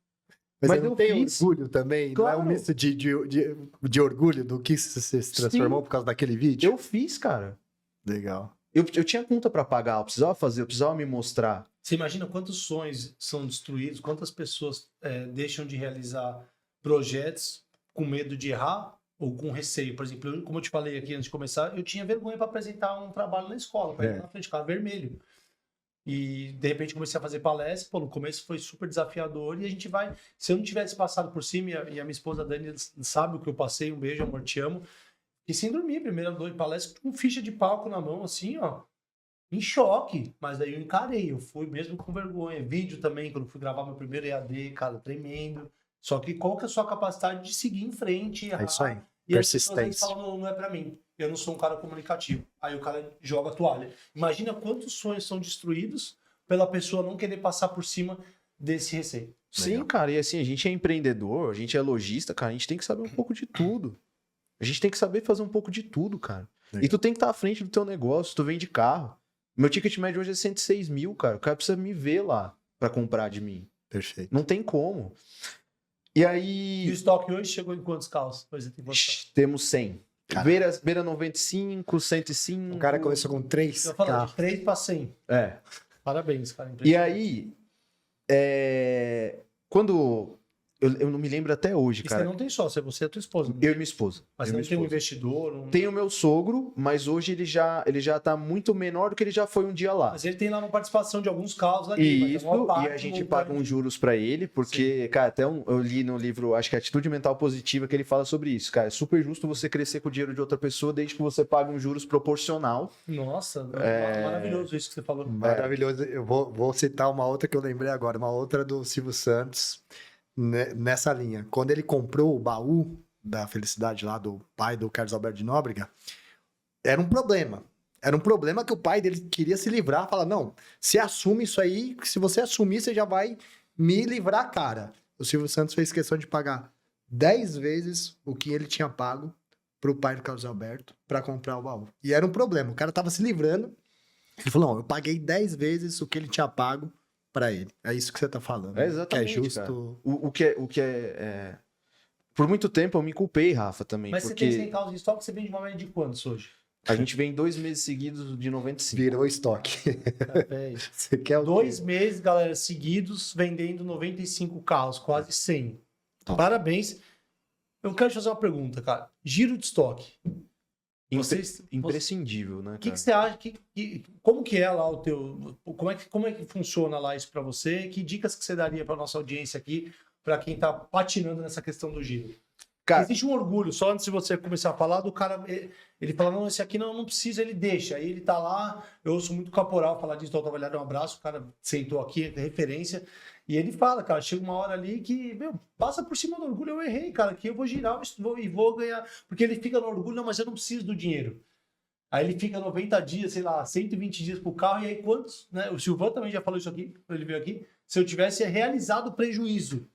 Mas Mas eu eu tenho fiz. orgulho também. Não é um Claro. misto de orgulho do que você se transformou Sim. por causa daquele vídeo? Eu fiz, cara. Legal. Eu tinha conta pra pagar, eu precisava fazer, eu precisava me mostrar. Você imagina quantos sonhos são destruídos, quantas pessoas deixam de realizar projetos com medo de errar ou com receio. Por exemplo, como eu te falei aqui antes de começar, eu tinha vergonha para apresentar um trabalho na escola, para ir na frente, ficava vermelho. E de repente comecei a fazer palestra, pô, no começo foi super desafiador e a gente vai... Se eu não tivesse passado por cima, e a minha esposa Dani sabe o que eu passei, um beijo, amor, te amo, e sem dormir, primeira noite de palestra, com ficha de palco na mão, assim, ó, em choque, mas daí eu encarei, eu fui mesmo com vergonha. Vídeo também, quando fui gravar meu primeiro EAD, cara, tremendo. Só que qual que é a sua capacidade de seguir em frente? É isso aí. E as pessoas às vezes Persistência. falam, não é pra mim, eu não sou um cara comunicativo. Aí o cara joga a toalha. Imagina quantos sonhos são destruídos pela pessoa não querer passar por cima desse receio. Sim, cara, e assim, a gente é empreendedor, a gente é lojista, cara, a gente tem que saber um pouco de tudo. A gente tem que saber fazer um pouco de tudo, cara. Legal. E tu tem que estar à frente do teu negócio, tu vende carro. Meu ticket médio hoje é 106 mil, cara. O cara precisa me ver lá pra comprar de mim. Perfeito. Não tem como. E E o aí, estoque hoje chegou em quantos carros? Por exemplo, tem quantos carros? temos 100. Cara. Beira 95, 105. O cara começou com 3 Eu falo de carros. 3 para 100. É. Parabéns, cara. E aí, quando... Eu não me lembro até hoje, E você cara. não tem sócio, é você e a tua esposa. Eu e minha esposa. Mas Eu e não minha tem um esposa. investidor. Tem o meu sogro, mas hoje ele já tá muito menor do que ele já foi um dia lá. Mas ele tem lá uma participação de alguns carros ali. mas é Isso, uma parte e a gente do paga montante. uns juros pra ele, porque, cara, até eu li no livro, acho que é Atitude Mental Positiva, que ele fala sobre isso, cara. É super justo você crescer com o dinheiro de outra pessoa desde que você pague um juros proporcional. Nossa, maravilhoso isso que você falou. Maravilhoso. Eu vou citar uma outra que eu lembrei agora, uma outra do Silvio Santos, nessa linha. Quando ele comprou o baú da felicidade lá do pai do Carlos Alberto de Nóbrega, era um problema. Era um problema que o pai dele queria se livrar, falar, não, se assume isso aí, que se você assumir, você já vai me livrar, cara. O Silvio Santos fez questão de pagar 10 vezes o que ele tinha pago pro pai do Carlos Alberto para comprar o baú. E era um problema, o cara tava se livrando. Ele falou, não, eu paguei 10 vezes o que ele tinha pago para ele. É isso que você tá falando. É exatamente, que é justo. cara. O que é... Por muito tempo eu me culpei, Rafa, também, Mas porque você tem 100 carros de estoque, você vende uma média de quantos hoje? a gente vem 2 meses seguidos de 95. Virou estoque. Parabéns. Você quer o 2 quê? meses, galera, seguidos, vendendo 95 carros, quase 100. Top. Parabéns. Eu quero te fazer uma pergunta, cara. Giro de estoque. Imprescindível, né? O que você acha? Como que é lá o teu... Como é que funciona lá isso para você? Que dicas que você daria para nossa audiência aqui, para quem tá patinando nessa questão do giro? Cara, existe um orgulho, só antes de você começar a falar, do cara, ele fala, não, esse aqui não precisa, ele deixa. Aí ele tá lá, eu ouço muito Caporal falar disso, tô trabalhando, um abraço, o cara sentou aqui, é referência, e ele fala, cara, chega uma hora ali que, meu, passa por cima do orgulho, eu errei, cara, que eu vou girar e vou ganhar, porque ele fica no orgulho, não, mas eu não preciso do dinheiro. Aí ele fica 90 dias, sei lá, 120 dias pro carro, e aí quantos, né, o Silvan também já falou isso aqui, ele veio aqui, se eu tivesse realizado prejuízo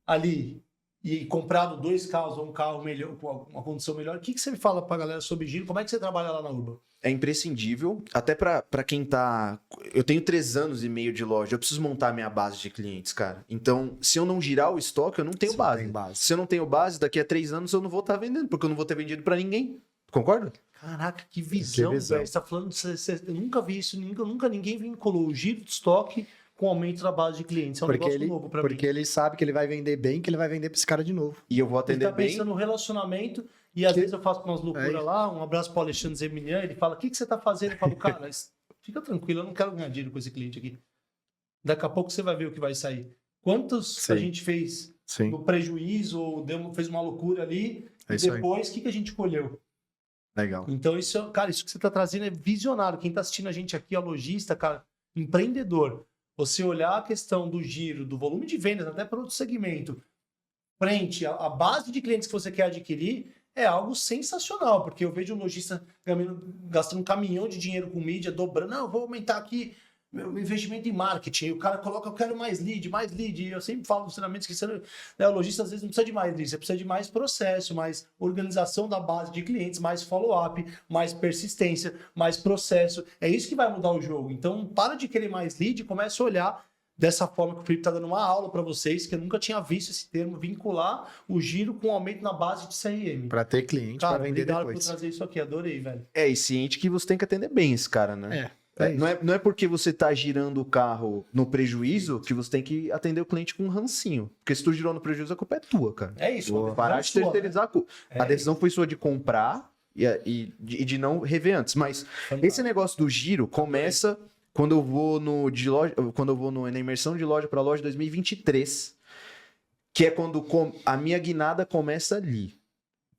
ali, e comprado 2 carros ou um carro melhor, com uma condição melhor, o que você fala pra galera sobre giro? Como é que você trabalha lá na Urban? É imprescindível, até pra quem tá... Eu tenho 3 anos e meio de loja, eu preciso montar minha base de clientes, cara. Então, se eu não girar o estoque, eu não tenho base. Se eu não tenho base, daqui a 3 anos eu não vou estar vendendo, porque eu não vou ter vendido pra ninguém. Concorda? Caraca, que visão, velho. Você tá falando... Eu nunca vi isso, nunca ninguém vinculou o giro de estoque com o aumento da base de clientes. É um negócio novo pra mim. Porque ele sabe que ele vai vender bem, que ele vai vender pra esse cara de novo. E eu vou atender bem. Ele tá pensando no relacionamento, e às vezes eu faço umas loucuras lá, um abraço pro Alexandre Zeminian, ele fala, o que você tá fazendo? Eu falo, cara, fica tranquilo, eu não quero ganhar dinheiro com esse cliente aqui. Daqui a pouco você vai ver o que vai sair. Quantos a gente fez no prejuízo, ou fez uma loucura ali, e depois, o que a gente colheu? Legal. Então, isso que você tá trazendo é visionário. Quem tá assistindo a gente aqui, é lojista, cara, empreendedor. Você olhar a questão do giro, do volume de vendas, até para outro segmento, frente à base de clientes que você quer adquirir, é algo sensacional, porque eu vejo um lojista gastando um caminhão de dinheiro com mídia, dobrando, não, eu vou aumentar aqui meu investimento em marketing, e o cara coloca, eu quero mais lead, e eu sempre falo nos treinamentos que o lojista às vezes não precisa de mais lead, você precisa de mais processo, mais organização da base de clientes, mais follow-up, mais persistência, mais processo, é isso que vai mudar o jogo. Então, para de querer mais lead e comece a olhar dessa forma que o Felipe está dando uma aula para vocês, que eu nunca tinha visto esse termo, vincular o giro com o aumento na base de CRM. Para ter cliente, para vender depois. Obrigado por trazer isso aqui, adorei, velho. E ciente que você tem que atender bem esse cara, né? Não é porque você tá girando o carro no prejuízo que você tem que atender o cliente com um rancinho. Porque se tu girou no prejuízo, a culpa é tua, cara. É isso. Parar de terceirizar a culpa. A decisão foi sua de comprar e de não rever antes. Mas esse negócio do giro começa quando eu vou na imersão de loja para loja 2023, que é quando a minha guinada começa ali.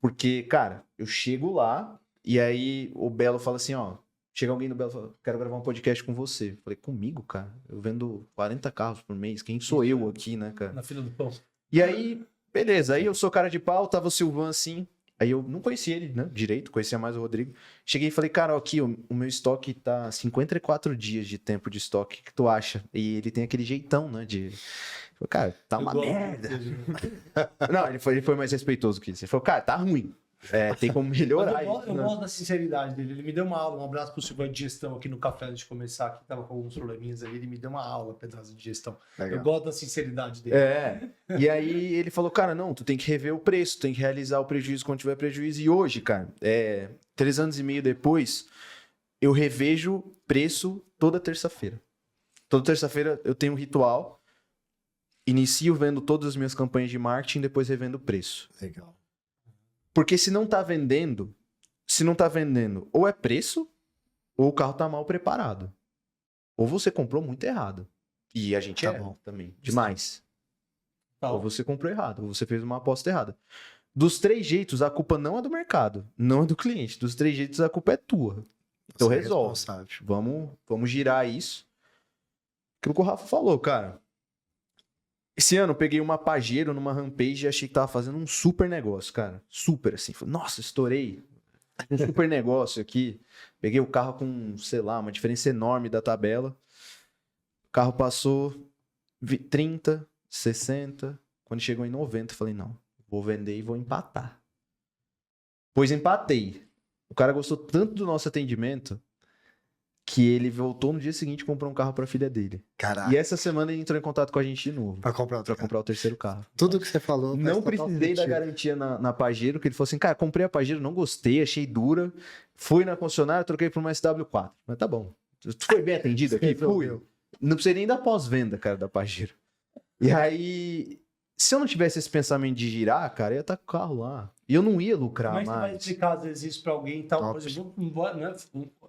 Porque, cara, eu chego lá e aí o Belo fala assim, ó, chega alguém do Belo e fala, quero gravar um podcast com você. Eu falei, comigo, cara? Eu vendo 40 carros por mês. Quem sou eu aqui, né, cara? Na fila do pão. E aí, beleza. Aí eu sou cara de pau, tava o Silvan assim. Aí eu não conhecia ele, né, direito, conhecia mais o Rodrigo. Cheguei e falei, cara, ó, aqui, o meu estoque tá 54 dias de tempo de estoque. O que tu acha? E ele tem aquele jeitão, né, de... Falei, cara, tá uma merda. Não, ele foi mais respeitoso que isso. Ele falou, cara, tá ruim. Tem como melhorar isso. Eu gosto da sinceridade dele. Ele me deu uma aula, um abraço pro Silvão de gestão aqui no café antes de começar, aqui tava com alguns probleminhas ali, ele me deu uma aula, pedaço de gestão. Legal. Eu gosto da sinceridade dele. E aí ele falou, cara, não, tu tem que rever o preço, tem que realizar o prejuízo quando tiver prejuízo. E hoje, cara, 3 anos e meio depois, eu revejo preço toda terça-feira. Toda terça-feira eu tenho um ritual, inicio vendo todas as minhas campanhas de marketing, depois revendo o preço. Legal. Porque se não tá vendendo, ou é preço, ou o carro tá mal preparado. Ou você comprou muito errado. E a gente também. Demais. Ou você comprou errado, ou você fez uma aposta errada. Dos 3 jeitos, a culpa não é do mercado, não é do cliente. Dos 3 jeitos, a culpa é tua. Então resolve. Vamos girar isso. Aquilo que o Rafa falou, cara. Esse ano eu peguei uma Pajero numa Rampage e achei que tava fazendo um super negócio, cara. Super, assim. Falei, nossa, estourei. Um super negócio aqui. Peguei o carro com, sei lá, uma diferença enorme da tabela. O carro passou 30, 60. Quando chegou em 90, eu falei, não, vou vender e vou empatar. Pois empatei. O cara gostou tanto do nosso atendimento que ele voltou no dia seguinte e comprou um carro para a filha dele. Caraca. E essa semana ele entrou em contato com a gente de novo. Para comprar o terceiro carro. Tudo que você falou. Não precisei da garantia na Pajero, que ele falou assim, cara, comprei a Pajero, não gostei, achei dura. Fui na concessionária, troquei por uma SW4. Mas tá bom. Tu foi bem atendido aqui? Fui. Não precisei nem da pós-venda, cara, da Pajero. E aí Se eu não tivesse esse pensamento de girar, cara, eu ia estar com o carro lá. E eu não ia lucrar Como é que você vai mais. explicar, às vezes, isso pra alguém e tal? Top. Por exemplo, né?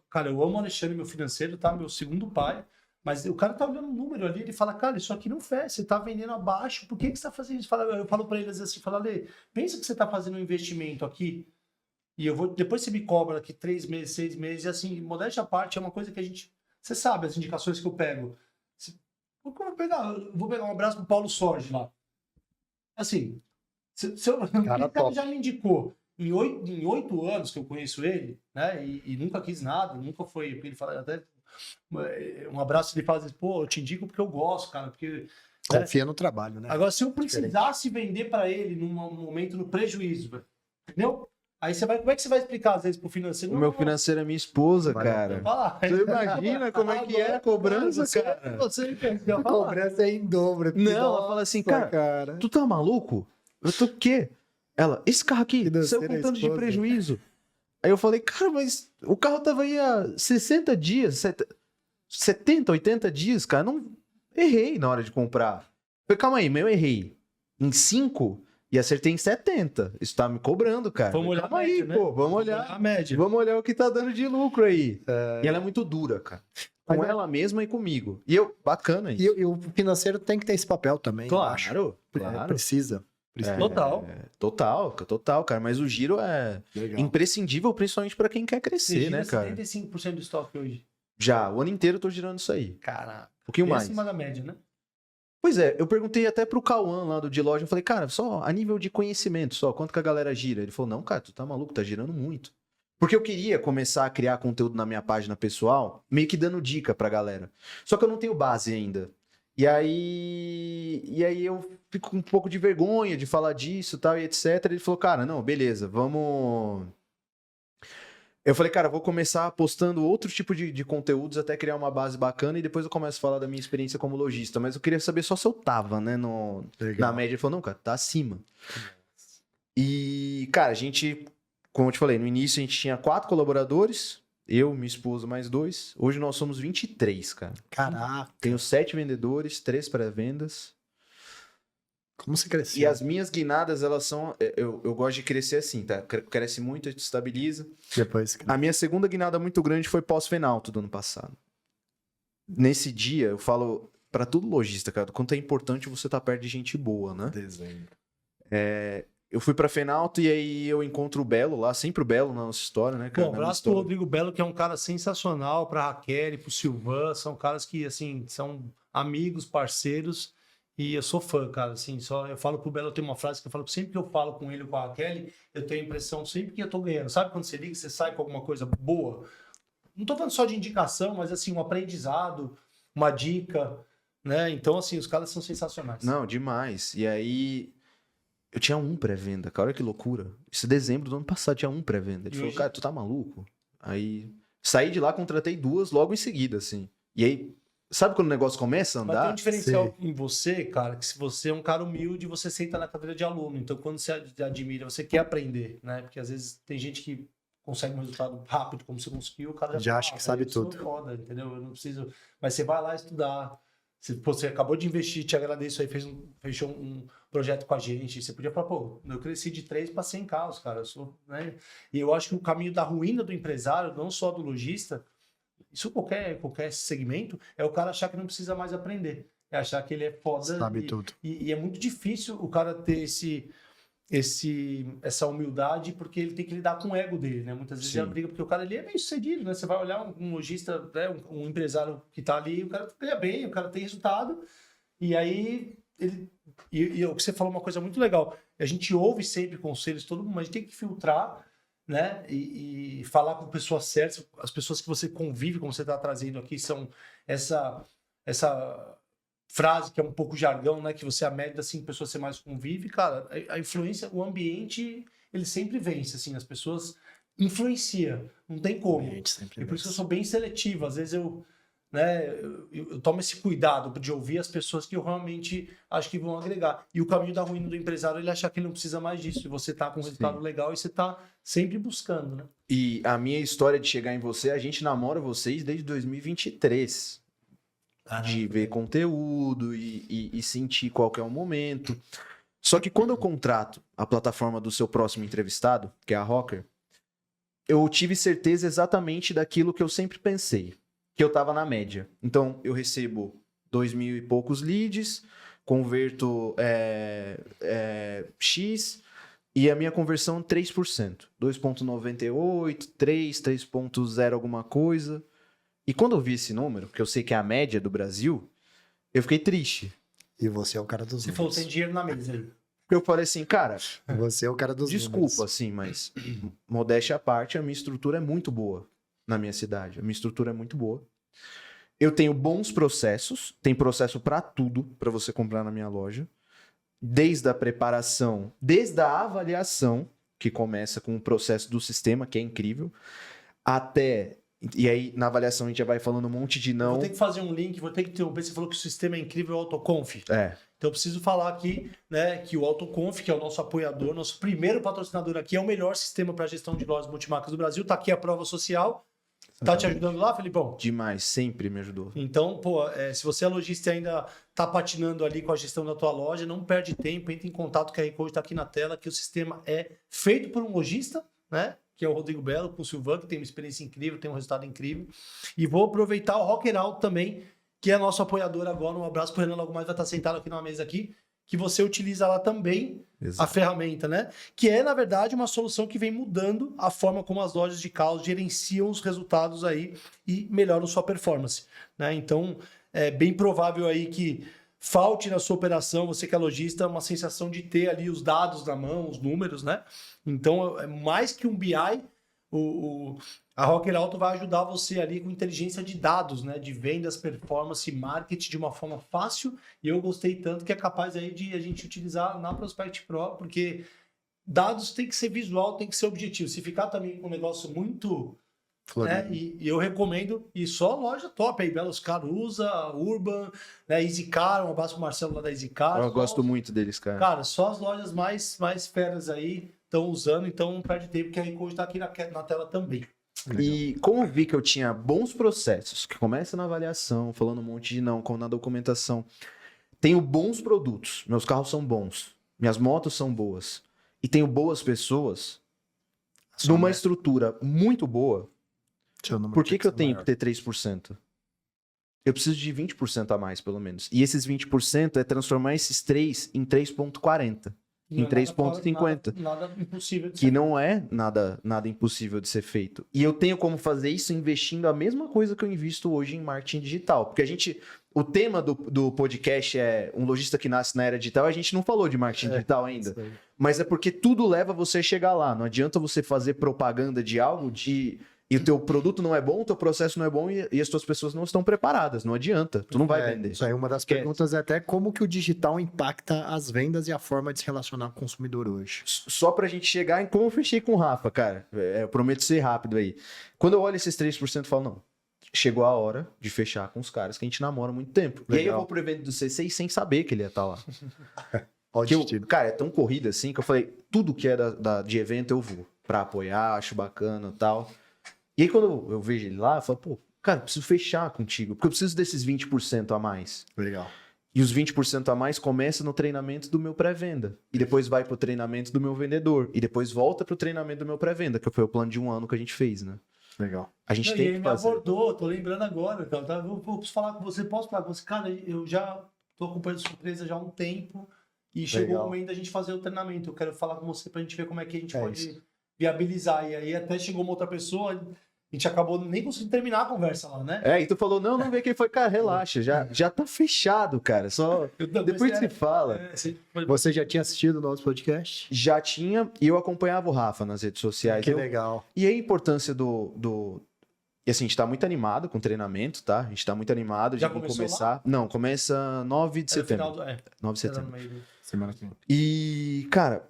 Cara, eu amo o Alexandre, meu financeiro, tá? Meu segundo pai. Mas o cara tá olhando um número ali, ele fala, cara, isso aqui não fecha, você tá vendendo abaixo, por que você tá fazendo isso? Eu falo pra ele assim, Ale, pensa que você tá fazendo um investimento aqui, e eu vou, depois você me cobra aqui 3 meses, 6 meses, e assim, modéstia à parte, é uma coisa que a gente, você sabe as indicações que eu pego. Eu vou pegar um abraço pro Paulo Sorge lá. Assim, o cara já me indicou, em 8 anos que eu conheço ele, né, e nunca quis nada, nunca foi, porque ele fala até, um abraço, ele fala assim, pô, eu te indico porque eu gosto, cara, porque... Confia no trabalho, né? Agora, se eu precisasse vender para ele num momento no prejuízo, velho, entendeu? Aí você vai, como é que você vai explicar às vezes pro financeiro? O meu financeiro é minha esposa, Vai, cara. Fala. Você imagina como é que é a cobrança, cara? Você quer A cobrança é em dobro. Não, ela fala assim, cara, tu tá maluco? Eu tô o quê? Ela, esse carro aqui, saiu com tanto de prejuízo. Aí eu falei, cara, mas o carro tava aí há 60 dias, 70, 80 dias, cara. Não errei na hora de comprar. Falei, calma aí, mas eu errei em 5 e acertei em 70. Isso tá me cobrando, cara. Vamos olhar calma a média, aí, né? pô, vamos olhar a média. Vamos olhar o que tá dando de lucro aí. E ela é muito dura, cara. Com ela mesma e comigo. E eu, bacana isso. E o financeiro tem que ter esse papel também. eu acho. Claro. Precisa. Total, cara. Mas o giro é imprescindível, principalmente pra quem quer crescer, né, cara? 75% do estoque hoje. Já, o ano inteiro eu tô girando isso aí. Caraca. Um pouquinho mais. Acima da média, né? Pois é, eu perguntei até pro Cauã lá do de loja, eu falei, cara, só a nível de conhecimento, só, quanto que a galera gira? Ele falou, não, cara, tu tá maluco, tá girando muito. Porque eu queria começar a criar conteúdo na minha página pessoal, meio que dando dica pra galera. Só que eu não tenho base ainda. E aí eu fico com um pouco de vergonha de falar disso e tal, e etc. Ele falou, cara, não, beleza, vamos... Eu falei, cara, vou começar postando outro tipo de conteúdos até criar uma base bacana e depois eu começo a falar da minha experiência como lojista. Mas eu queria saber só se eu tava, né, na média. Ele falou, não, cara, tá acima. E, cara, a gente, como eu te falei, no início a gente tinha 4 colaboradores, eu, minha esposa, mais 2. Hoje nós somos 23, cara. Caraca. Tenho 7 vendedores, 3 pré-vendas. Como você cresceu? E as minhas guinadas, elas são... Eu gosto de crescer assim, tá? Cresce muito, estabiliza. Depois. A minha segunda guinada muito grande foi pós-Fenalto do ano passado. Nesse dia, eu falo pra todo lojista, cara, quanto é importante você estar perto de gente boa, né? Dezembro. Eu fui pra Fenalto e aí eu encontro o Belo lá, sempre o Belo na nossa história, né, cara? Bom, abraço pro Rodrigo Belo, que é um cara sensacional, pra Raquel, pro Silvan, são caras que, assim, são amigos, parceiros, e eu sou fã, cara, assim, só eu falo pro Belo, eu tenho uma frase que eu falo, sempre que eu falo com ele ou com a Raquel, eu tenho a impressão, sempre que eu tô ganhando, sabe quando você liga, você sai com alguma coisa boa? Não tô falando só de indicação, mas, assim, um aprendizado, uma dica, né? Então, assim, os caras são sensacionais. Não, demais. E aí... Eu tinha 1 pré-venda, cara, olha que loucura. Esse dezembro do ano passado tinha 1 pré-venda. Ele falou, cara, tu tá maluco? Aí, saí de lá, contratei 2 logo em seguida, assim. E aí, sabe quando o negócio começa a andar? Mas tem um diferencial em você, cara, que se você é um cara humilde, você senta na cadeira de aluno. Então, quando você admira, você quer aprender, né? Porque às vezes tem gente que consegue um resultado rápido, como você conseguiu, o cara já acha que sabe tudo. Foda, entendeu? Eu não preciso... Mas você vai lá estudar. Você acabou de investir, te agradeço aí, fechou um projeto com a gente. Você podia falar, pô, eu cresci de 3 para 100 carros, cara. Né? E eu acho que o caminho da ruína do empresário, não só do lojista, isso qualquer segmento, é o cara achar que não precisa mais aprender. É achar que ele é foda. Sabe tudo. E é muito difícil o cara ter essa humildade, porque ele tem que lidar com o ego dele, né? Muitas vezes é uma briga, porque o cara ali é bem sucedido, né? Você vai olhar um lojista, né? um empresário que tá ali, o cara ganha bem, o cara tem resultado, e aí o que você falou uma coisa muito legal, a gente ouve sempre conselhos, todo mundo, mas a gente tem que filtrar, né? E falar com pessoas certas, as pessoas que você convive, como você está trazendo aqui, são essa frase que é um pouco jargão, né? Que você é a média, assim, pessoas você mais convive, cara, a influência, o ambiente, ele sempre vence, assim, as pessoas influenciam, não tem como. E por isso que eu sou bem seletivo, às vezes eu tomo esse cuidado de ouvir as pessoas que eu realmente acho que vão agregar. E o caminho da ruína do empresário, ele achar que ele não precisa mais disso, e você tá com um resultado legal e você tá sempre buscando, né? E a minha história de chegar em você, a gente namora vocês desde 2023. De ver conteúdo e sentir qual que é o momento. Só que quando eu contrato a plataforma do seu próximo entrevistado, que é a Rocker, eu tive certeza exatamente daquilo que eu sempre pensei, que eu estava na média. Então, eu recebo 2.000 e poucos leads, converto X, e a minha conversão 3%. 2,98, 3,0 alguma coisa. E quando eu vi esse número, que eu sei que é a média do Brasil, eu fiquei triste. E você é o cara dos Se for sem dinheiro na mesa aí. Eu falei assim, cara, Você é o cara dos desculpa, números. assim, mas modéstia à parte, a minha estrutura é muito boa na minha cidade. A minha estrutura é muito boa. Eu tenho bons processos, tem processo para tudo para você comprar na minha loja. Desde a preparação, desde a avaliação, que começa com o processo do sistema, que é incrível, até... E aí, na avaliação, a gente já vai falando um monte de não... Vou ter que fazer um link, vou ter que interromper. Você falou que o sistema é incrível, o AutoConf. É. Então eu preciso falar aqui, né, que o AutoConf, que é o nosso apoiador, nosso primeiro patrocinador aqui, é o melhor sistema para gestão de lojas multimarcas do Brasil. Tá aqui a prova social. Tá te ajudando lá, Felipão? Demais, sempre me ajudou. Então, pô, se você é lojista e ainda tá patinando ali com a gestão da tua loja, não perde tempo, entre em contato, o QR Code tá aqui na tela, que o sistema é feito por um lojista, né? Que é o Rodrigo Belo, com o Silvan, que tem uma experiência incrível, tem um resultado incrível. E vou aproveitar o Rocker Alto também, que é nosso apoiador agora. Um abraço pro Renan, logo mais vai estar sentado aqui na mesa aqui, que você utiliza lá também. Exato. A ferramenta, né? Que é, na verdade, uma solução que vem mudando a forma como as lojas de caos gerenciam os resultados aí e melhoram sua performance, né? Então, é bem provável aí que falte na sua operação, você que é lojista, uma sensação de ter ali os dados na mão, os números, né? Então, é mais que um BI, a Rocker Auto vai ajudar você ali com inteligência de dados, né? De vendas, performance, marketing de uma forma fácil. E eu gostei tanto que é capaz aí de a gente utilizar na Prospect Pro, porque dados tem que ser visual, tem que ser objetivo. Se ficar também com um negócio muito... né? E eu recomendo, e só loja top aí, Belos Caruza, Urban, né? EasyCar, um abraço pro Marcelo lá da EasyCar. Eu gosto muito deles, cara. Cara, só as lojas mais feras aí estão usando, então não perde tempo, que a Recode tá aqui na tela também. E como eu vi que eu tinha bons processos, que começa na avaliação, falando um monte de não, como na documentação, tenho bons produtos, meus carros são bons, minhas motos são boas, e tenho boas pessoas, numa estrutura muito boa, por que eu tenho que ter 3%? Eu preciso de 20% a mais, pelo menos. E esses 20% é transformar esses 3 em 3,40. Em 3,50. Nada impossível de que não é nada impossível de ser feito. E eu tenho como fazer isso investindo a mesma coisa que eu invisto hoje em marketing digital. Porque o tema do podcast é um lojista que nasce na era digital, a gente não falou de marketing digital ainda. Mas é porque tudo leva você a chegar lá. Não adianta você fazer propaganda de algo e o teu produto não é bom, o teu processo não é bom e as tuas pessoas não estão preparadas. Não adianta. Tu não vai vender. Isso aí, uma das perguntas é até como que o digital impacta as vendas e a forma de se relacionar com o consumidor hoje. Só pra gente chegar em como eu fechei com o Rafa, cara. Eu prometo ser rápido aí. Quando eu olho esses 3%, eu falo, não, chegou a hora de fechar com os caras que a gente namora há muito tempo. Legal. E aí eu vou pro evento do C6 sem saber que ele ia estar lá. Cara, é tão corrida assim que eu falei, tudo que é de evento eu vou. Pra apoiar, acho bacana e tal. E aí, quando eu vejo ele lá, eu falo, pô, cara, eu preciso fechar contigo, porque eu preciso desses 20% a mais. Legal. E os 20% a mais começa no treinamento do meu pré-venda. E depois vai pro treinamento do meu vendedor. E depois volta pro treinamento do meu pré-venda, que foi o plano de 1 ano que a gente fez, né? Legal. A gente tem que fazer. Ele me abordou, tô lembrando agora, cara. Eu preciso falar com você, posso falar com você? Cara, eu já tô acompanhando sua empresa já há um tempo e chegou o momento da gente fazer o treinamento. Eu quero falar com você pra gente ver como é que a gente pode viabilizar. E aí até chegou uma outra pessoa... A gente acabou nem conseguindo terminar a conversa lá, né? E tu falou, não vê quem foi. Cara, relaxa, já tá fechado, cara. Só depois se fala. Você já tinha assistido o nosso podcast? Já tinha, e eu acompanhava o Rafa nas redes sociais. Que legal. E a importância E assim, a gente tá muito animado com o treinamento, tá? A gente tá muito animado de começar. Lá? Não, começa 9 de setembro. 9 de setembro. Semana que vem. E, cara,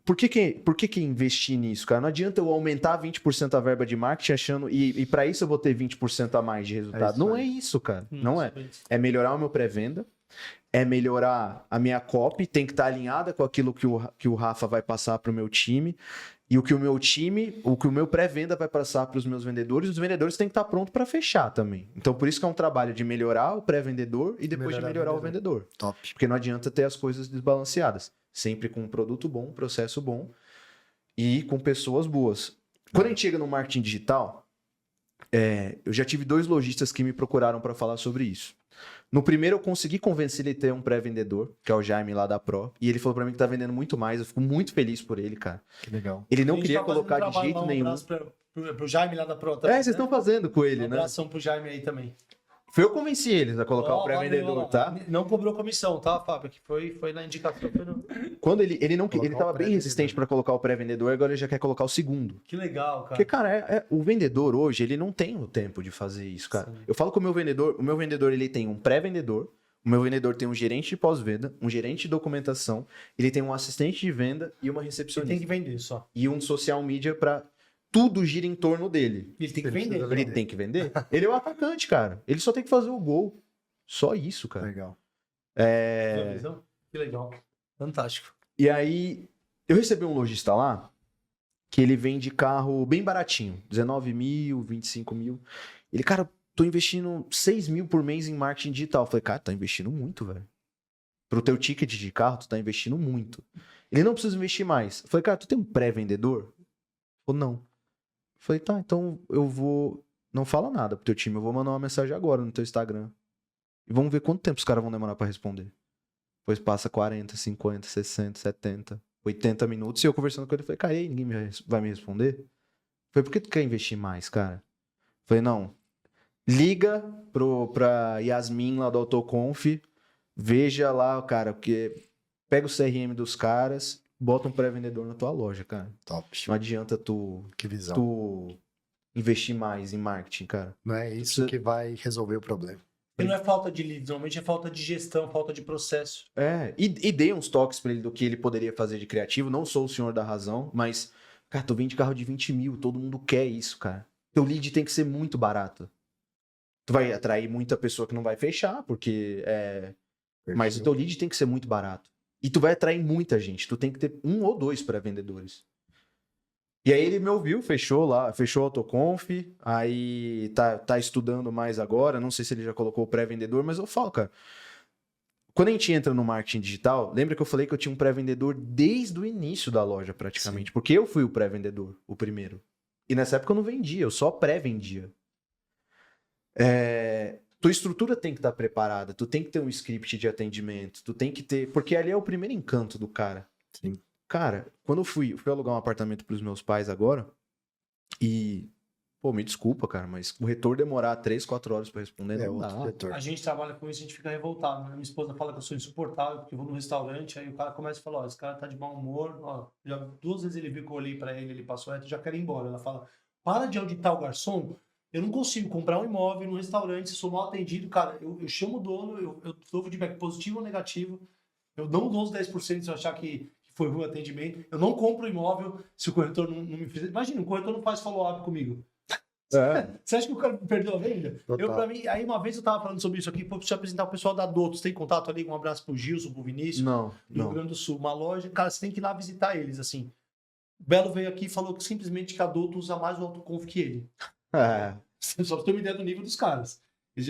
Por que investir nisso, cara? Não adianta eu aumentar 20% a verba de marketing achando... E para isso eu vou ter 20% a mais de resultado. Não é isso, cara. Não é. É melhorar o meu pré-venda, é melhorar a minha copy, tem que estar alinhada com aquilo que o Rafa vai passar para o meu time, e o que o meu pré-venda vai passar para os meus vendedores, os vendedores têm que estar prontos para fechar também. Então, por isso que é um trabalho de melhorar o pré-vendedor e depois de melhorar o vendedor. Top. Porque não adianta ter as coisas desbalanceadas. Sempre com um produto bom, processo bom e com pessoas boas. Quando a gente chega no marketing digital, eu já tive 2 lojistas que me procuraram para falar sobre isso. No primeiro, eu consegui convencer ele a ter um pré-vendedor, que é o Jaime lá da Pro. E ele falou pra mim que tá vendendo muito mais. Eu fico muito feliz por ele, cara. Que legal. Ele não queria colocar de jeito nenhum. Um abraço pro Jaime lá da Pro também. Vocês estão fazendo com ele, Um né? abração pro Jaime aí também. Foi eu que convenci eles a colocar o pré-vendedor, tá? Não cobrou comissão, tá, Fábio? Que foi na indicação. Quando ele não Colocar ele tava o bem pré-vendedor. resistente pra colocar o pré-vendedor, agora ele já quer colocar o segundo. Que legal, cara. Porque, cara, o vendedor hoje, ele não tem o tempo de fazer isso, cara. Sim. Eu falo com o meu vendedor, ele tem um pré-vendedor, o meu vendedor tem um gerente de pós-venda, um gerente de documentação, ele tem um assistente de venda e uma Ele recepcionista. tem que vender só. E um social media pra tudo gira em torno dele. Ele tem que Ele vender. precisa Ele tem que vender. Ele é o atacante, cara. Ele só tem que fazer o gol. Só isso, cara. Legal. Sua visão? Que legal. Fantástico. E aí, eu recebi um lojista lá que ele vende carro bem baratinho. 19 mil, 25 mil. Ele, cara, tô investindo 6 mil por mês em marketing digital. Eu falei, cara, tá investindo muito, velho. Pro teu ticket de carro, tu tá investindo muito. Ele não precisa investir mais. Eu falei, cara, tu tem um pré-vendedor? Ele falou, não. Eu falei, tá, então eu vou... Não fala nada pro teu time, eu vou mandar uma mensagem agora no teu Instagram. E vamos ver quanto tempo os caras vão demorar pra responder. Depois passa 40, 50, 60, 70, 80 minutos. E eu conversando com ele, falei, cara, e aí, ninguém vai me responder? Eu falei, por que tu quer investir mais, cara? Eu falei, não, liga pra Yasmin lá do Autoconf, veja lá, cara, porque pega o CRM dos caras, bota um pré-vendedor na tua loja, cara. Top. Não adianta tu Que visão. investir mais em marketing, cara. Não é isso que vai resolver o problema. E não é falta de leads, normalmente é falta de gestão, falta de processo. E dei uns toques pra ele do que ele poderia fazer de criativo. Não sou o senhor da razão, mas, cara, tu vende carro de 20 mil, todo mundo quer isso, cara. Teu lead tem que ser muito barato. Tu vai atrair muita pessoa que não vai fechar, porque mas o teu lead tem que ser muito barato. E tu vai atrair muita gente. Tu tem que ter 1 ou 2 pré-vendedores. E aí ele me ouviu, fechou lá, fechou o Autoconf, aí tá estudando mais agora, não sei se ele já colocou o pré-vendedor, mas eu falo, cara, quando a gente entra no marketing digital, lembra que eu falei que eu tinha um pré-vendedor desde o início da loja, praticamente, porque eu fui o pré-vendedor, o primeiro. E nessa época eu não vendia, eu só pré-vendia. Tua estrutura tem que estar preparada, tu tem que ter um script de atendimento, tu tem que ter, porque ali é o primeiro encanto do cara. Sim. Cara, quando eu fui alugar um apartamento pros meus pais agora, e, pô, me desculpa, cara, mas o retorno demorar 3, 4 horas pra responder, não outro dá. setor. A gente trabalha com isso, a gente fica revoltado. Né? Minha esposa fala que eu sou insuportável, porque eu vou no restaurante, aí o cara começa a falar, ó, esse cara tá de mau humor, ó, já 2 vezes ele viu que eu olhei pra ele passou reto, já quero ir embora. Ela fala, para de auditar o garçom, eu não consigo comprar um imóvel num restaurante, se sou mal atendido, cara, eu chamo o dono, eu dou feedback positivo ou negativo, eu não dou os 10% se eu achar que foi ruim o atendimento, eu não compro o imóvel se o corretor não me fizer. Imagina, o corretor não faz follow-up comigo. Você acha que o cara perdeu a venda? Pra mim, aí uma vez eu tava falando sobre isso aqui, preciso apresentar o pessoal da Dotos. Tem contato ali? Um abraço pro Gilson, pro Vinícius. Não, do Rio Grande do Sul. Uma loja, cara, você tem que ir lá visitar eles, assim. O Belo veio aqui e falou que simplesmente que a Dotos usa mais o Autoconf que ele. Só pra ter uma ideia do nível dos caras.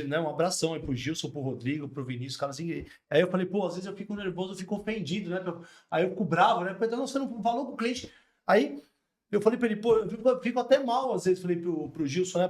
Né, um abração aí pro Gilson, pro Rodrigo, pro Vinícius, cara assim. Aí eu falei, pô, às vezes eu fico nervoso, eu fico ofendido, né? Aí eu fico bravo, né? Então, você não falou com o cliente. Aí eu falei pra ele, pô, eu fico até mal, às vezes, falei pro Gilson, né?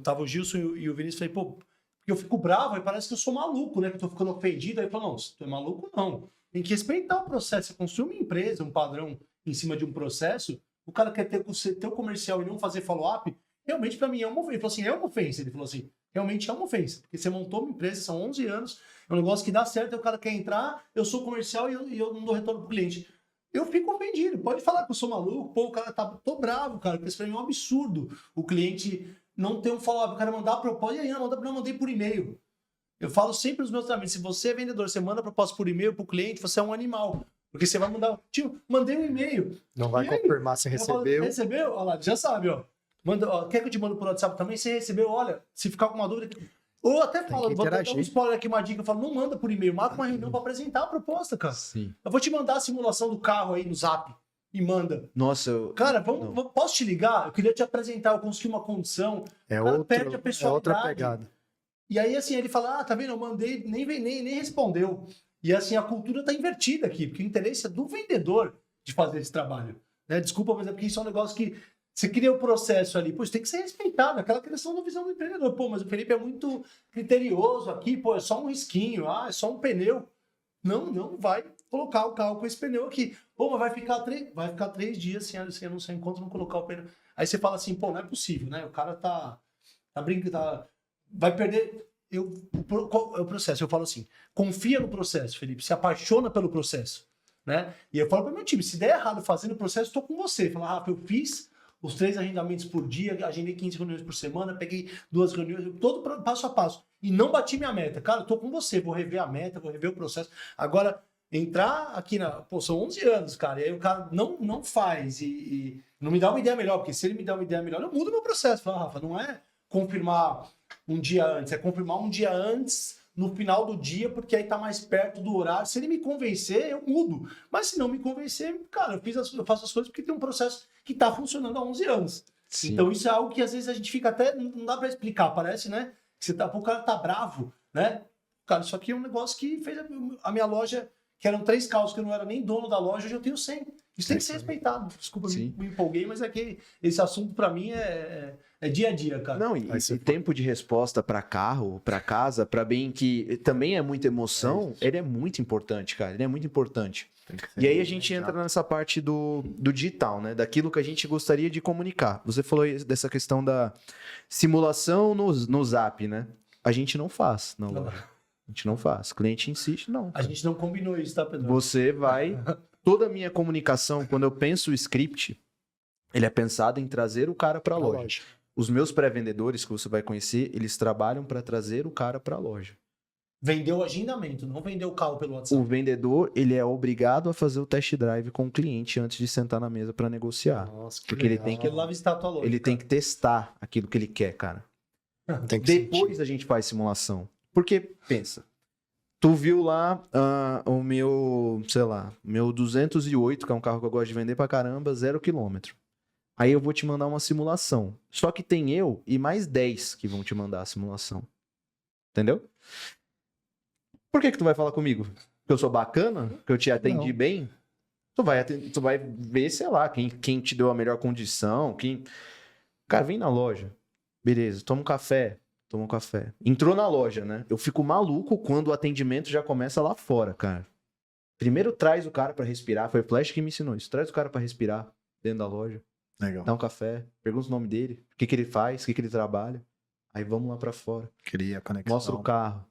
Tava o Gilson e o Vinícius, falei, pô, eu fico bravo, aí parece que eu sou maluco, né? Que eu tô ficando ofendido. Aí ele falou, não, se tu é maluco, não. Tem que respeitar o processo. Você construi uma empresa, um padrão em cima de um processo, o cara quer ter o comercial e não fazer follow-up, realmente pra mim é uma ofensa. Ele falou assim, é uma ofensa. Ele falou assim, realmente é uma ofensa. Porque você montou uma empresa, são 11 anos, é um negócio que dá certo, aí o cara quer entrar, eu sou comercial e eu não dou retorno pro cliente. Eu fico ofendido. Pode falar que eu sou maluco, pô, o cara tô bravo, cara, porque isso pra mim é um absurdo. O cliente não ter um follow-up, o cara mandar a proposta, e aí não mandei por e-mail. Eu falo sempre nos meus trâmites, se você é vendedor, você manda a proposta por e-mail pro cliente, você é um animal. Porque você vai mandar, tio, mandei um e-mail. Não vai confirmar se recebeu. Recebeu? Olha lá, já sabe, ó. Quer que eu te mande por WhatsApp também? Se recebeu, olha, se ficar com uma dúvida, Ou até Tem fala, que vou dar um interagir. spoiler aqui, uma dica, eu falo, não manda por e-mail, marca uma reunião pra apresentar a proposta, cara. Sim. Eu vou te mandar a simulação do carro aí no Zap e manda. Nossa, Cara, Não. posso te ligar? Eu queria te apresentar, eu consegui uma condição. É, O cara outro, perde a é personalidade. outra pegada. E aí, assim, ele fala, tá vendo, eu mandei, nem respondeu. E assim, a cultura tá invertida aqui, porque o interesse é do vendedor de fazer esse trabalho. Né? Desculpa, mas é porque isso é um negócio que você cria o processo ali, pô, isso tem que ser respeitado, aquela criação da visão do empreendedor. Pô, mas o Felipe é muito criterioso aqui, pô, é só um risquinho, é só um pneu. Não vai colocar o carro com esse pneu aqui. Pô, mas vai ficar 3 dias sem anunciar encontro, não colocar o pneu. Aí você fala assim, pô, não é possível, né? O cara tá brincando, vai perder. Qual é o processo? Eu falo assim, confia no processo, Felipe, se apaixona pelo processo, né? E eu falo para meu time, se der errado fazendo o processo, estou com você. Fala, Rafa, eu fiz os 3 agendamentos por dia, agendei 15 reuniões por semana, peguei 2 reuniões, todo passo a passo. E não bati minha meta. Cara, eu tô com você, vou rever a meta, vou rever o processo. Agora, entrar aqui Pô, são 11 anos, cara, e aí o cara não faz e não me dá uma ideia melhor, porque se ele me dá uma ideia melhor, eu mudo meu processo. Fala, Rafa, não é confirmar um dia antes, é confirmar um dia antes no final do dia, porque aí tá mais perto do horário. Se ele me convencer, eu mudo. Mas se não me convencer, cara, eu faço as coisas porque tem um processo que tá funcionando há 11 anos. Sim. Então isso é algo que às vezes a gente fica até, não dá pra explicar, parece, né? Que o cara tá bravo, né? Cara, isso aqui é um negócio que fez a minha loja, que eram 3 carros, que eu não era nem dono da loja, hoje eu tenho 100. Isso tem que ser respeitado. Desculpa, me empolguei, mas é que esse assunto pra mim é dia a dia, cara. Não, e tempo de resposta para carro, para casa, para bem que também é muita emoção, ele é muito importante, cara. Ele é muito importante. E aí a gente entra nessa parte do digital, né? Daquilo que a gente gostaria de comunicar. Você falou dessa questão da simulação no Zap, né? A gente não faz na loja. A gente não faz. O cliente insiste, não. A gente não combinou isso, tá, Pedro? Você vai... Toda a minha comunicação, quando eu penso o script, ele é pensado em trazer o cara para a loja. Os meus pré-vendedores que você vai conhecer, eles trabalham para trazer o cara para a loja. Vendeu o agendamento, não vendeu o carro pelo WhatsApp. O vendedor, ele é obrigado a fazer o test drive com o cliente antes de sentar na mesa para negociar. Nossa, que porque ele legal. tem que Ele lá visitar a tua loja. Ele tem que testar aquilo que ele quer, cara. Tem que Depois sentir. a gente faz simulação. Porque, pensa, tu viu lá o meu, sei lá, meu 208, que é um carro que eu gosto de vender pra caramba, 0 km. Aí eu vou te mandar uma simulação. Só que tem eu e mais 10 que vão te mandar a simulação. Entendeu? Por que tu vai falar comigo? Que eu sou bacana? Que eu te atendi bem? Tu vai ver, sei lá, quem te deu a melhor condição, Cara, vem na loja. Beleza, toma um café. Toma um café. Entrou na loja, né? Eu fico maluco quando o atendimento já começa lá fora, cara. Primeiro traz o cara pra respirar. Foi o Flash que me ensinou isso. Traz o cara pra respirar dentro da loja. Legal. Dá um café. Pergunta o nome dele. O que ele faz. O que ele trabalha. Aí vamos lá pra fora. Cria conexão. Mostra o carro.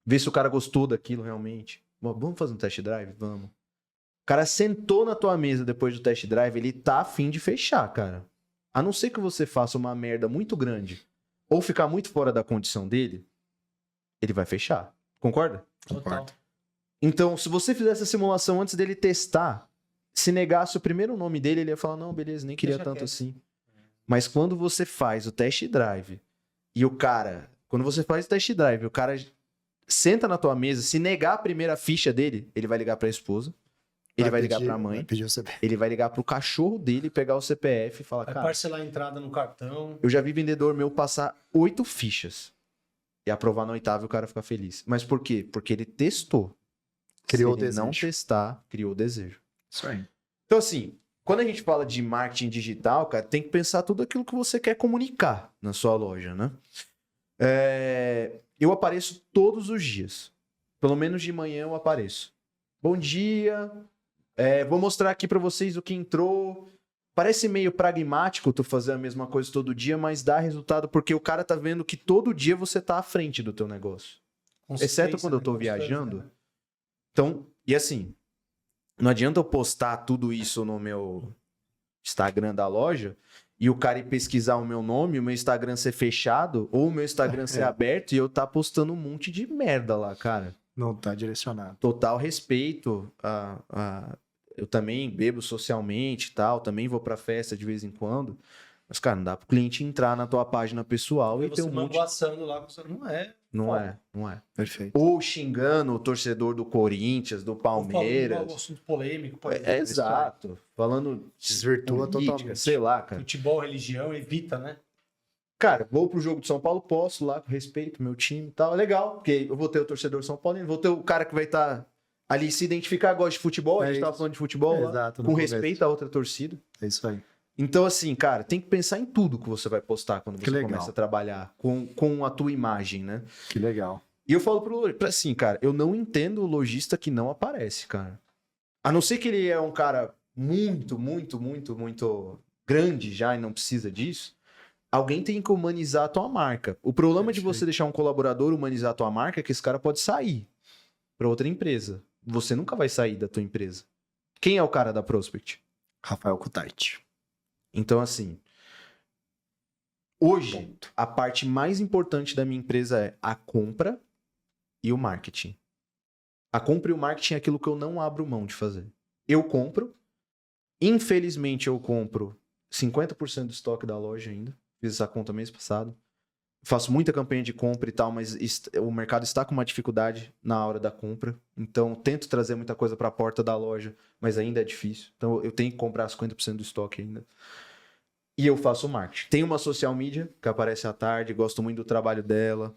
Vê se o cara gostou daquilo realmente. Vamos fazer um test drive? Vamos. O cara sentou na tua mesa depois do test drive. Ele tá afim de fechar, cara. A não ser que você faça uma merda muito grande ou ficar muito fora da condição dele, ele vai fechar. Concorda? Total. Então, se você fizesse a simulação antes dele testar, se negasse o primeiro nome dele, ele ia falar, não, beleza, nem queria Deixa tanto quieto. assim. Mas quando você faz o test drive e o cara... Quando você faz o test drive, o cara senta na tua mesa, se negar a primeira ficha dele, ele vai ligar pra esposa, ele vai ligar pra mãe, Vai pedir o CPF. ele vai ligar pro cachorro dele, pegar o CPF e falar, Vai cara... parcelar a entrada no cartão. Eu já vi vendedor meu passar 8 fichas e aprovar na 8ª e o cara ficar feliz. Mas por quê? Porque ele testou. Criou o Se ele desejo. não testar, criou o desejo. Isso aí. Então, assim, quando a gente fala de marketing digital, cara, tem que pensar tudo aquilo que você quer comunicar na sua loja, né? Eu apareço todos os dias. Pelo menos de manhã eu apareço. Bom dia. Vou mostrar aqui pra vocês o que entrou. Parece meio pragmático tu fazer a mesma coisa todo dia, mas dá resultado porque o cara tá vendo que todo dia você tá à frente do teu negócio. Exceto quando eu tô viajando. Então, e assim, não adianta eu postar tudo isso no meu Instagram da loja e o cara ir pesquisar o meu nome, o meu Instagram ser fechado ou o meu Instagram ser aberto e eu tá postando um monte de merda lá, cara. Não tá direcionado. Total respeito eu também bebo socialmente e tal, também vou pra festa de vez em quando, Mas, cara, não dá pro cliente entrar na tua página pessoal e ter um monte... manguaçando lá, não é. Perfeito. Ou xingando o torcedor do Corinthians, do Palmeiras. Falando um assunto polêmico, por exemplo. Exato. Falando Desvirtua política, totalmente. sei lá, cara. Futebol, religião, evita, né? Cara, vou pro jogo de São Paulo, posso lá, com respeito, meu time e tal. É legal, porque eu vou ter o torcedor São Paulo, vou ter o cara que vai estar ali se identificar, gosta de futebol, a gente tava falando de futebol lá, Exato, com respeito à outra torcida. É isso aí. Então, assim, cara, tem que pensar em tudo que você vai postar quando você legal. começa a trabalhar com a tua imagem, né? Que legal. E eu falo assim, cara, eu não entendo o lojista que não aparece, cara. A não ser que ele é um cara muito, muito, muito, muito grande já e não precisa disso. Alguém tem que humanizar a tua marca. O problema de você deixar um colaborador humanizar a tua marca é que esse cara pode sair para outra empresa. Você nunca vai sair da tua empresa. Quem é o cara da Prospect? Rafael Kutaiti. Então, assim, hoje, a parte mais importante da minha empresa é a compra e o marketing. A compra e o marketing é aquilo que eu não abro mão de fazer. Eu compro. Infelizmente, eu compro 50% do estoque da loja ainda. Fiz essa conta mês passado. Faço muita campanha de compra e tal, mas o mercado está com uma dificuldade na hora da compra. Então, tento trazer muita coisa para a porta da loja, mas ainda é difícil. Então, eu tenho que comprar 50% do estoque ainda. E eu faço marketing. Tem uma social media que aparece à tarde, gosto muito do trabalho dela.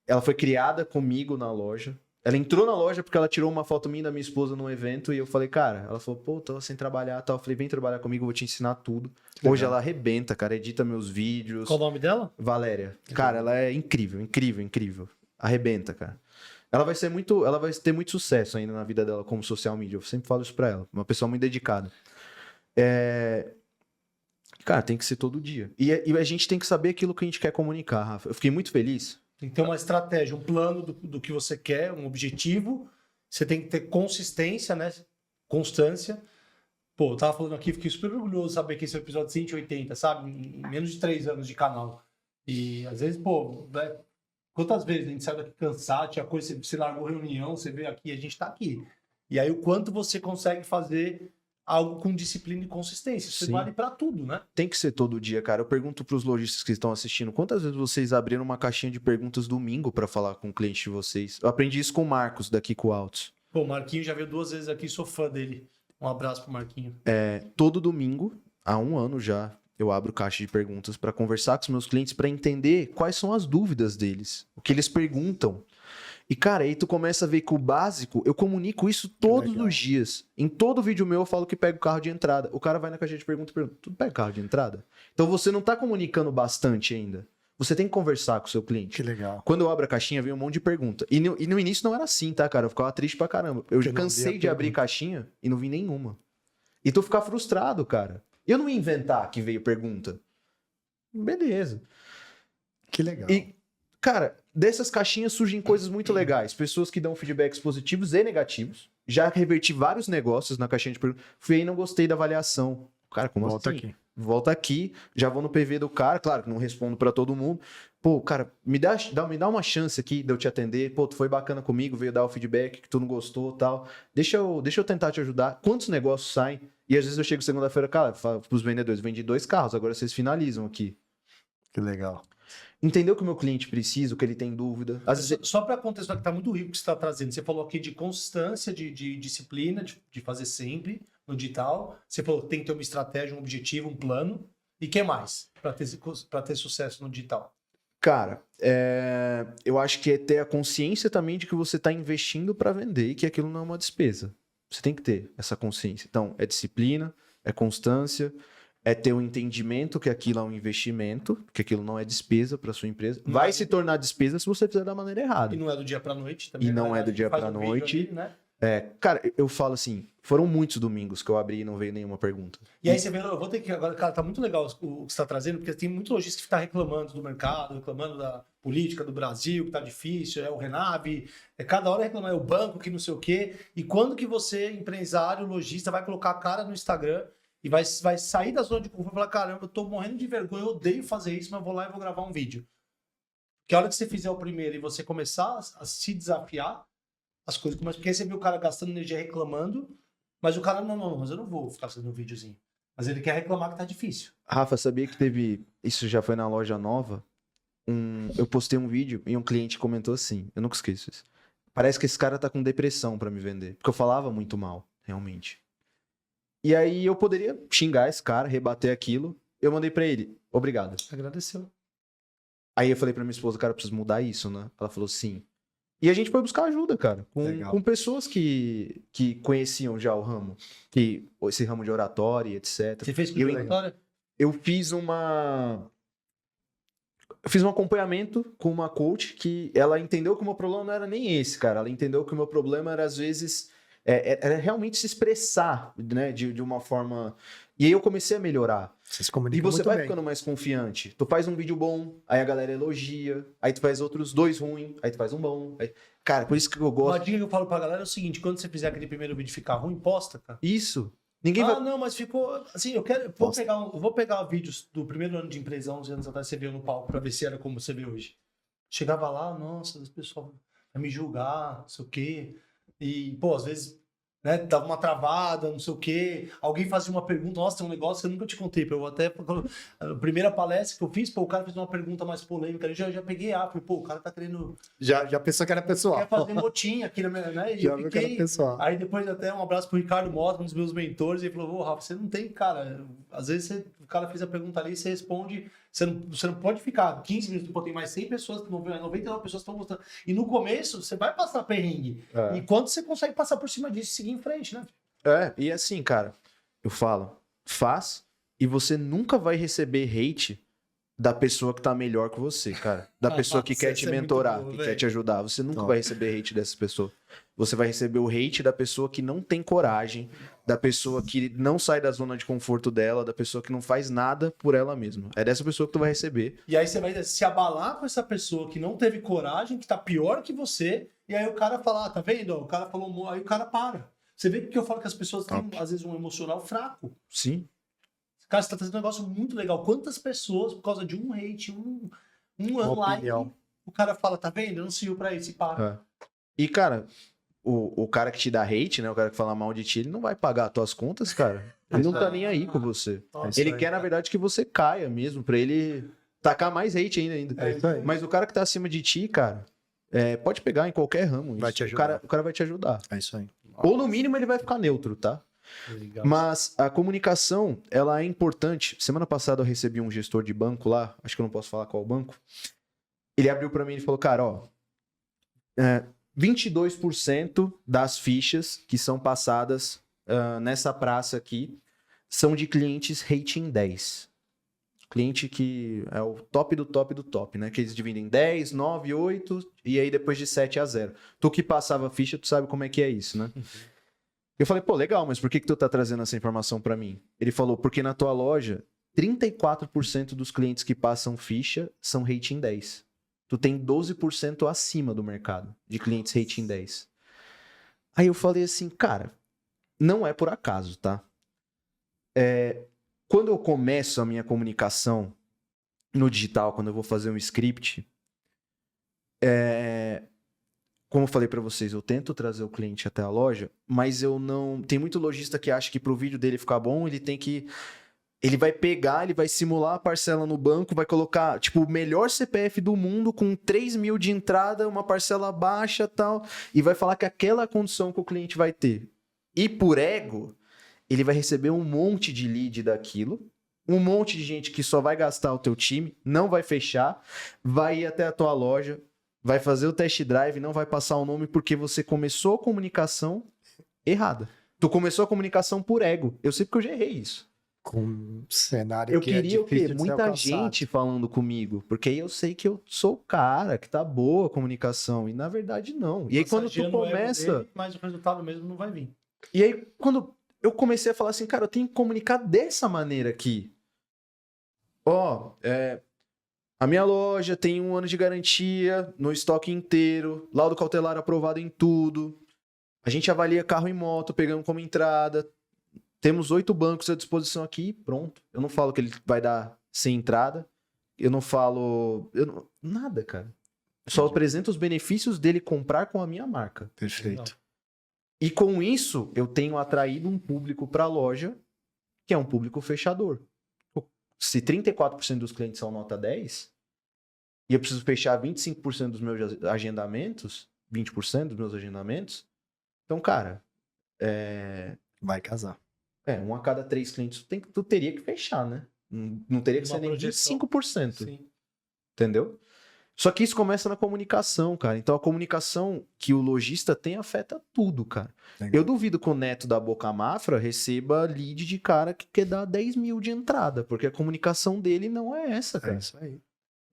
Ela foi criada comigo na loja. Ela entrou na loja porque ela tirou uma foto minha da minha esposa num evento e eu falei, cara, ela falou, pô, tô sem trabalhar e tal. Eu falei, vem trabalhar comigo, eu vou te ensinar tudo. Hoje ela arrebenta, cara, edita meus vídeos. Qual o nome dela? Valéria. Cara, ela é incrível, incrível, incrível. Arrebenta, cara. Ela vai ter muito sucesso ainda na vida dela como social media. Eu sempre falo isso pra ela. Uma pessoa muito dedicada. Cara, tem que ser todo dia. E a gente tem que saber aquilo que a gente quer comunicar, Rafa. Eu fiquei muito feliz. Tem que ter uma estratégia, um plano do que você quer, um objetivo. Você tem que ter consistência, né? Constância. Pô, eu tava falando aqui, fiquei super orgulhoso de saber que esse é o episódio 180, sabe? Em menos de 3 anos de canal. E às vezes, pô, né? Quantas vezes a gente sai daqui cansado, tinha coisa, você largou reunião, você veio aqui, a gente tá aqui. E aí o quanto você consegue fazer algo com disciplina e consistência. Isso vale pra tudo, né? Tem que ser todo dia, cara. Eu pergunto pros lojistas que estão assistindo, quantas vezes vocês abriram uma caixinha de perguntas domingo pra falar com o cliente de vocês? Eu aprendi isso com o Marcos, da Kiko Altos. Pô, o Marquinho já veio 2 vezes aqui, sou fã dele. Um abraço pro Marquinho. Todo domingo, há 1 ano já, eu abro caixa de perguntas pra conversar com os meus clientes pra entender quais são as dúvidas deles, o que eles perguntam. E, cara, aí tu começa a ver que o básico, eu comunico isso todos os dias. Em todo vídeo meu eu falo que pego o carro de entrada. O cara vai na caixinha de pergunta e pergunta, tu pega carro de entrada? Então você não tá comunicando bastante ainda. Você tem que conversar com o seu cliente. Que legal. Quando eu abro a caixinha, vem um monte de pergunta. E no início não era assim, tá, cara? Eu ficava triste pra caramba. Eu já cansei de abrir caixinha e não vi nenhuma. E tu ficar frustrado, cara. Eu não ia inventar que veio pergunta. Beleza. Que legal. E, cara, dessas caixinhas surgem coisas muito legais. Pessoas que dão feedbacks positivos e negativos. Já reverti vários negócios na caixinha de perguntas. Fui aí e não gostei da avaliação. Cara, como Volta assim? aqui. Volta aqui, já vou no PV do cara, claro que não respondo pra todo mundo. Pô, cara, me dá uma chance aqui de eu te atender. Pô, tu foi bacana comigo, veio dar o feedback que tu não gostou e tal. Deixa eu tentar te ajudar. Quantos negócios saem? E às vezes eu chego segunda-feira, cara, falo pros vendedores, vendi 2 carros, agora vocês finalizam aqui. Que legal. Entendeu o que o meu cliente precisa, o que ele tem dúvida. Às vezes... Só para contextualizar que tá muito rico o que você está trazendo. Você falou aqui de constância, de disciplina, de fazer sempre no digital. Você falou que tem que ter uma estratégia, um objetivo, um plano. E o que mais para ter sucesso no digital? Cara, eu acho que é ter a consciência também de que você está investindo para vender e que aquilo não é uma despesa. Você tem que ter essa consciência. Então, é disciplina, é constância, é ter o entendimento que aquilo é um investimento, que aquilo não é despesa para sua empresa. Vai se tornar despesa se você fizer da maneira errada. E não é do dia para noite também. E não é do dia para noite. Ali, né? Cara, eu falo assim, foram muitos domingos que eu abri e não veio nenhuma pergunta. E aí você vê, eu vou ter que agora, cara, tá muito legal o que você está trazendo, porque tem muito lojista que está reclamando do mercado, reclamando da política do Brasil, que tá difícil, é o Renave, cada hora reclamar, é o banco, que não sei o quê. E quando que você, empresário, lojista, vai colocar a cara no Instagram e vai sair da zona de conforto e falar, caramba, eu tô morrendo de vergonha, eu odeio fazer isso, mas eu vou lá e vou gravar um vídeo. Que a hora que você fizer o primeiro e você começar a se desafiar, as coisas começam. Porque aí você vê o cara gastando energia reclamando, mas o cara, não, mas eu não vou ficar fazendo um videozinho. Mas ele quer reclamar que tá difícil. Rafa, sabia que teve... Isso já foi na loja nova. Eu postei um vídeo e um cliente comentou assim, eu nunca esqueço isso. Parece que esse cara tá com depressão pra me vender. Porque eu falava muito mal, realmente. E aí eu poderia xingar esse cara, rebater aquilo. Eu mandei pra ele, obrigado. Agradeceu. Aí eu falei pra minha esposa, cara, eu preciso mudar isso, né? Ela falou sim. E a gente foi buscar ajuda, cara. Com pessoas que conheciam já o ramo. Esse ramo de oratória, etc. Você fez com oratória? Eu fiz um acompanhamento com uma coach que ela entendeu que o meu problema não era nem esse, cara. Ela entendeu que o meu problema era, às vezes, era realmente se expressar, né? De uma forma... E aí eu comecei a melhorar. Você se comunica E você muito vai bem. ficando mais confiante. Tu faz um vídeo bom, aí a galera elogia, aí tu faz outros 2 ruins, aí tu faz um bom. Aí... Cara, por isso que eu gosto. Uma dica que eu falo pra galera é o seguinte, quando você fizer aquele primeiro vídeo ficar ruim, posta, cara. Isso. Ninguém vai... não, mas ficou... Assim, eu vou pegar vídeos do primeiro ano de empresa, 11 anos atrás, você viu no palco, pra ver se era como você vê hoje. Chegava lá, nossa, as pessoas vão me julgar, não sei o quê. E, pô, às vezes... Né, dava uma travada, não sei o quê. Alguém fazia uma pergunta, nossa, tem um negócio que eu nunca te contei. Eu até, a primeira palestra que eu fiz, pô, o cara fez uma pergunta mais polêmica, eu já peguei falei, pô, o cara tá querendo... Já pensou que era pessoal. Quer fazer motinha aqui, né? E Já eu viu que era pessoal. Aí depois até um abraço pro Ricardo Mota, um dos meus mentores, e ele falou, ô, Rafa, você não tem, cara... Às vezes o cara fez a pergunta ali, você responde... Você não pode ficar 15 minutos, pô, tem mais 100 pessoas, 99 pessoas estão gostando. E no começo, você vai passar perrengue. E quando você consegue passar por cima disso e seguir em frente, né? E assim, cara, eu falo, faz e você nunca vai receber hate da pessoa que tá melhor que você, cara. Da pessoa que quer te mentorar, que quer te ajudar. Você nunca vai receber hate dessa pessoa. Você vai receber o hate da pessoa que não tem coragem, da pessoa que não sai da zona de conforto dela, da pessoa que não faz nada por ela mesma. É dessa pessoa que tu vai receber. E aí você vai se abalar com essa pessoa que não teve coragem, que tá pior que você, e aí o cara fala, tá vendo? O cara falou, aí o cara para. Você vê que eu falo que as pessoas têm, às vezes, um emocional fraco. Sim. Cara, você tá trazendo um negócio muito legal. Quantas pessoas, por causa de um hate, um unlike, o cara fala, tá vendo? Eu não sirvo pra isso, e para. E, cara, o cara que te dá hate, né? O cara que fala mal de ti, ele não vai pagar as tuas contas, cara. Ele não tá nem aí com você. Ele quer, na verdade, que você caia mesmo, pra ele tacar mais hate ainda. É isso aí. Mas o cara que tá acima de ti, cara, pode pegar em qualquer ramo. Vai te ajudar. O cara vai te ajudar. É isso aí. Ou, no mínimo, ele vai ficar neutro, tá? Legal. Mas a comunicação, ela é importante. Semana passada eu recebi um gestor de banco lá, acho que eu não posso falar qual banco. Ele abriu pra mim e falou, cara, 22% das fichas que são passadas nessa praça aqui são de clientes rating 10. Cliente que é o top do top do top, né? Que eles dividem 10, 9, 8 e aí depois de 7 a 0. Tu que passava ficha, tu sabe como é que é isso, né? Eu falei, pô, legal, mas por que tu tá trazendo essa informação pra mim? Ele falou, porque na tua loja, 34% dos clientes que passam ficha são rating 10. Tu tem 12% acima do mercado de clientes rating 10. Aí eu falei assim, cara, não é por acaso, tá? Quando eu começo a minha comunicação no digital, quando eu vou fazer um script, como eu falei pra vocês, eu tento trazer o cliente até a loja, mas eu não... Tem muito lojista que acha que pro vídeo dele ficar bom, ele vai pegar, ele vai simular a parcela no banco, vai colocar, tipo, o melhor CPF do mundo com 3 mil de entrada, uma parcela baixa e tal, e vai falar que aquela é a condição que o cliente vai ter. E por ego, ele vai receber um monte de lead daquilo, um monte de gente que só vai gastar o teu time, não vai fechar, vai ir até a tua loja, vai fazer o test drive, não vai passar o nome porque você começou a comunicação errada. Tu começou a comunicação por ego. Eu sei porque eu já errei isso. Com um cenário eu que queria é o quê? difícil de ser Muita alcançado. gente falando comigo, porque aí eu sei que eu sou o cara, que tá boa a comunicação, e na verdade não. E aí quando tu começa... Mas o resultado mesmo não vai vir. E aí quando eu comecei a falar assim, cara, eu tenho que comunicar dessa maneira aqui. A minha loja tem 1 ano de garantia no estoque inteiro, laudo cautelar aprovado em tudo. A gente avalia carro e moto, pegando como entrada. Temos 8 bancos à disposição aqui, pronto. Eu não falo que ele vai dar sem entrada. Eu não falo... Nada, cara. Eu só apresento os benefícios dele comprar com a minha marca. Perfeito. E com isso, eu tenho atraído um público para a loja que é um público fechador. Se 34% dos clientes são nota 10, e eu preciso fechar 25% dos meus agendamentos, 20% dos meus agendamentos, então, cara, Vai casar. 1 a cada 3 clientes tu teria que fechar, né? Não teria que ser nem 25%. Sim. Entendeu? Só que isso começa na comunicação, cara. Então a comunicação que o lojista tem afeta tudo, cara. Legal. Eu duvido que o neto da Boca Mafra receba lead de cara que quer dar 10 mil de entrada, porque a comunicação dele não é essa, cara. É isso aí.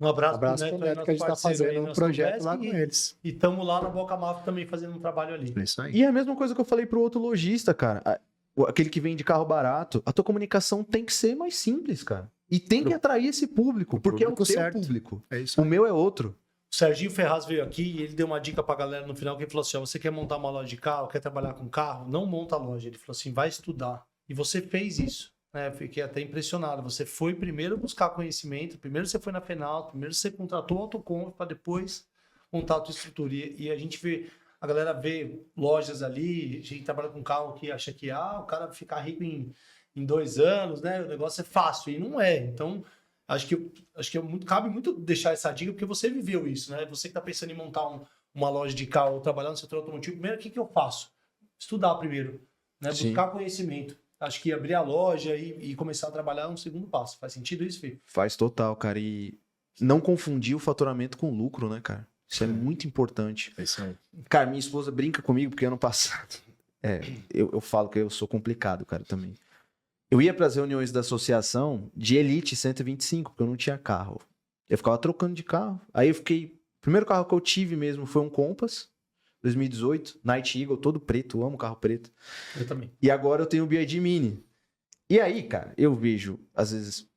Um abraço pro Neto, que a gente tá fazendo um projeto lá com eles. E estamos lá na Boca Mafra também fazendo um trabalho ali. É isso aí. E é a mesma coisa que eu falei pro outro lojista, cara. Aquele que vende carro barato, a tua comunicação tem que ser mais simples, cara. E tem que atrair esse público, porque é o teu público. É isso aí. O meu é outro. O Serginho Ferraz veio aqui e ele deu uma dica pra galera no final, que ele falou assim, ó, você quer montar uma loja de carro, quer trabalhar com carro? Não monta a loja. Ele falou assim, vai estudar. E você fez isso. Né? Eu fiquei até impressionado. Você foi primeiro buscar conhecimento, primeiro você foi na Fenalto, primeiro você contratou o Autoconf para depois montar a tua estrutura. E a gente vê, a galera vê lojas ali, a gente trabalha com carro que acha que o cara ficar rico em 2 anos, né? O negócio é fácil. E não é. Então, acho que cabe muito deixar essa dica, porque você viveu isso, né? Você que está pensando em montar uma loja de carro ou trabalhar no setor automotivo, primeiro, o que eu faço? Estudar primeiro, né? Buscar conhecimento. Acho que abrir a loja e começar a trabalhar é um segundo passo. Faz sentido isso, Fih? Faz total, cara. E não confundir o faturamento com lucro, né, cara? Isso é muito importante. É isso aí. Cara, minha esposa brinca comigo, porque ano passado... eu falo que eu sou complicado, cara, também. Eu ia para as reuniões da associação de Elite 125, porque eu não tinha carro. Eu ficava trocando de carro. Aí eu fiquei... O primeiro carro que eu tive mesmo foi um Compass, 2018, Night Eagle, todo preto. Eu amo carro preto. Eu também. E agora eu tenho o BYD Mini. E aí, cara, eu vejo, às vezes...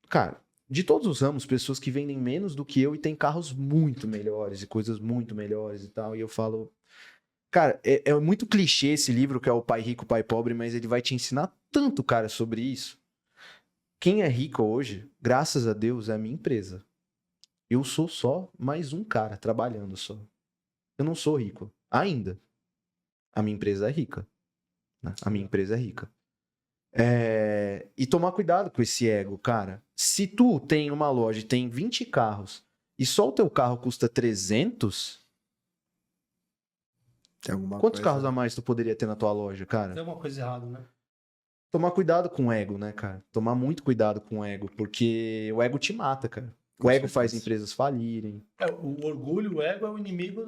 Cara, de todos os ramos, pessoas que vendem menos do que eu e têm carros muito melhores e coisas muito melhores e tal. E eu falo... Cara, é muito clichê esse livro que é o Pai Rico, Pai Pobre, mas ele vai te ensinar tanto, cara, sobre isso. Quem é rico hoje, graças a Deus, é a minha empresa. Eu sou só mais um cara trabalhando só. Eu não sou rico. Ainda. A minha empresa é rica. Né? A minha empresa é rica. E tomar cuidado com esse ego, cara. Se tu tem uma loja e tem 20 carros e só o teu carro custa 300... Quantos carros a mais tu poderia ter na tua loja, cara? Tem alguma coisa errada, né? Tomar cuidado com o ego, né, cara? Tomar muito cuidado com o ego, porque o ego te mata, cara. O ego faz empresas falirem. O orgulho, o ego é o inimigo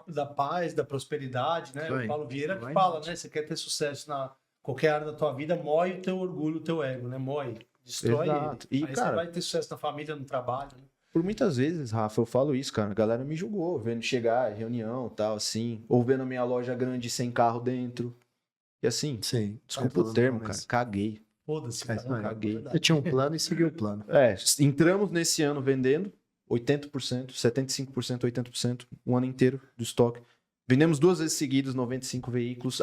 da paz, da prosperidade, né? O Paulo Vieira que fala, né? Você quer ter sucesso na qualquer área da tua vida, moe o teu orgulho, o teu ego, né? Moe, destrói ele. E, aí cara, você vai ter sucesso na família, no trabalho, né? Por muitas vezes, Rafa, eu falo isso, cara. A galera me julgou, vendo chegar, reunião, tal, assim. Ou vendo a minha loja grande sem carro dentro. E assim, sim, desculpa o termo, cara. Caguei. Foda-se, cara. Caguei. Eu tinha um plano e segui o plano. Entramos nesse ano vendendo 80%, 75%, 80%, o ano inteiro do estoque. Vendemos 2 vezes seguidas, 95 veículos.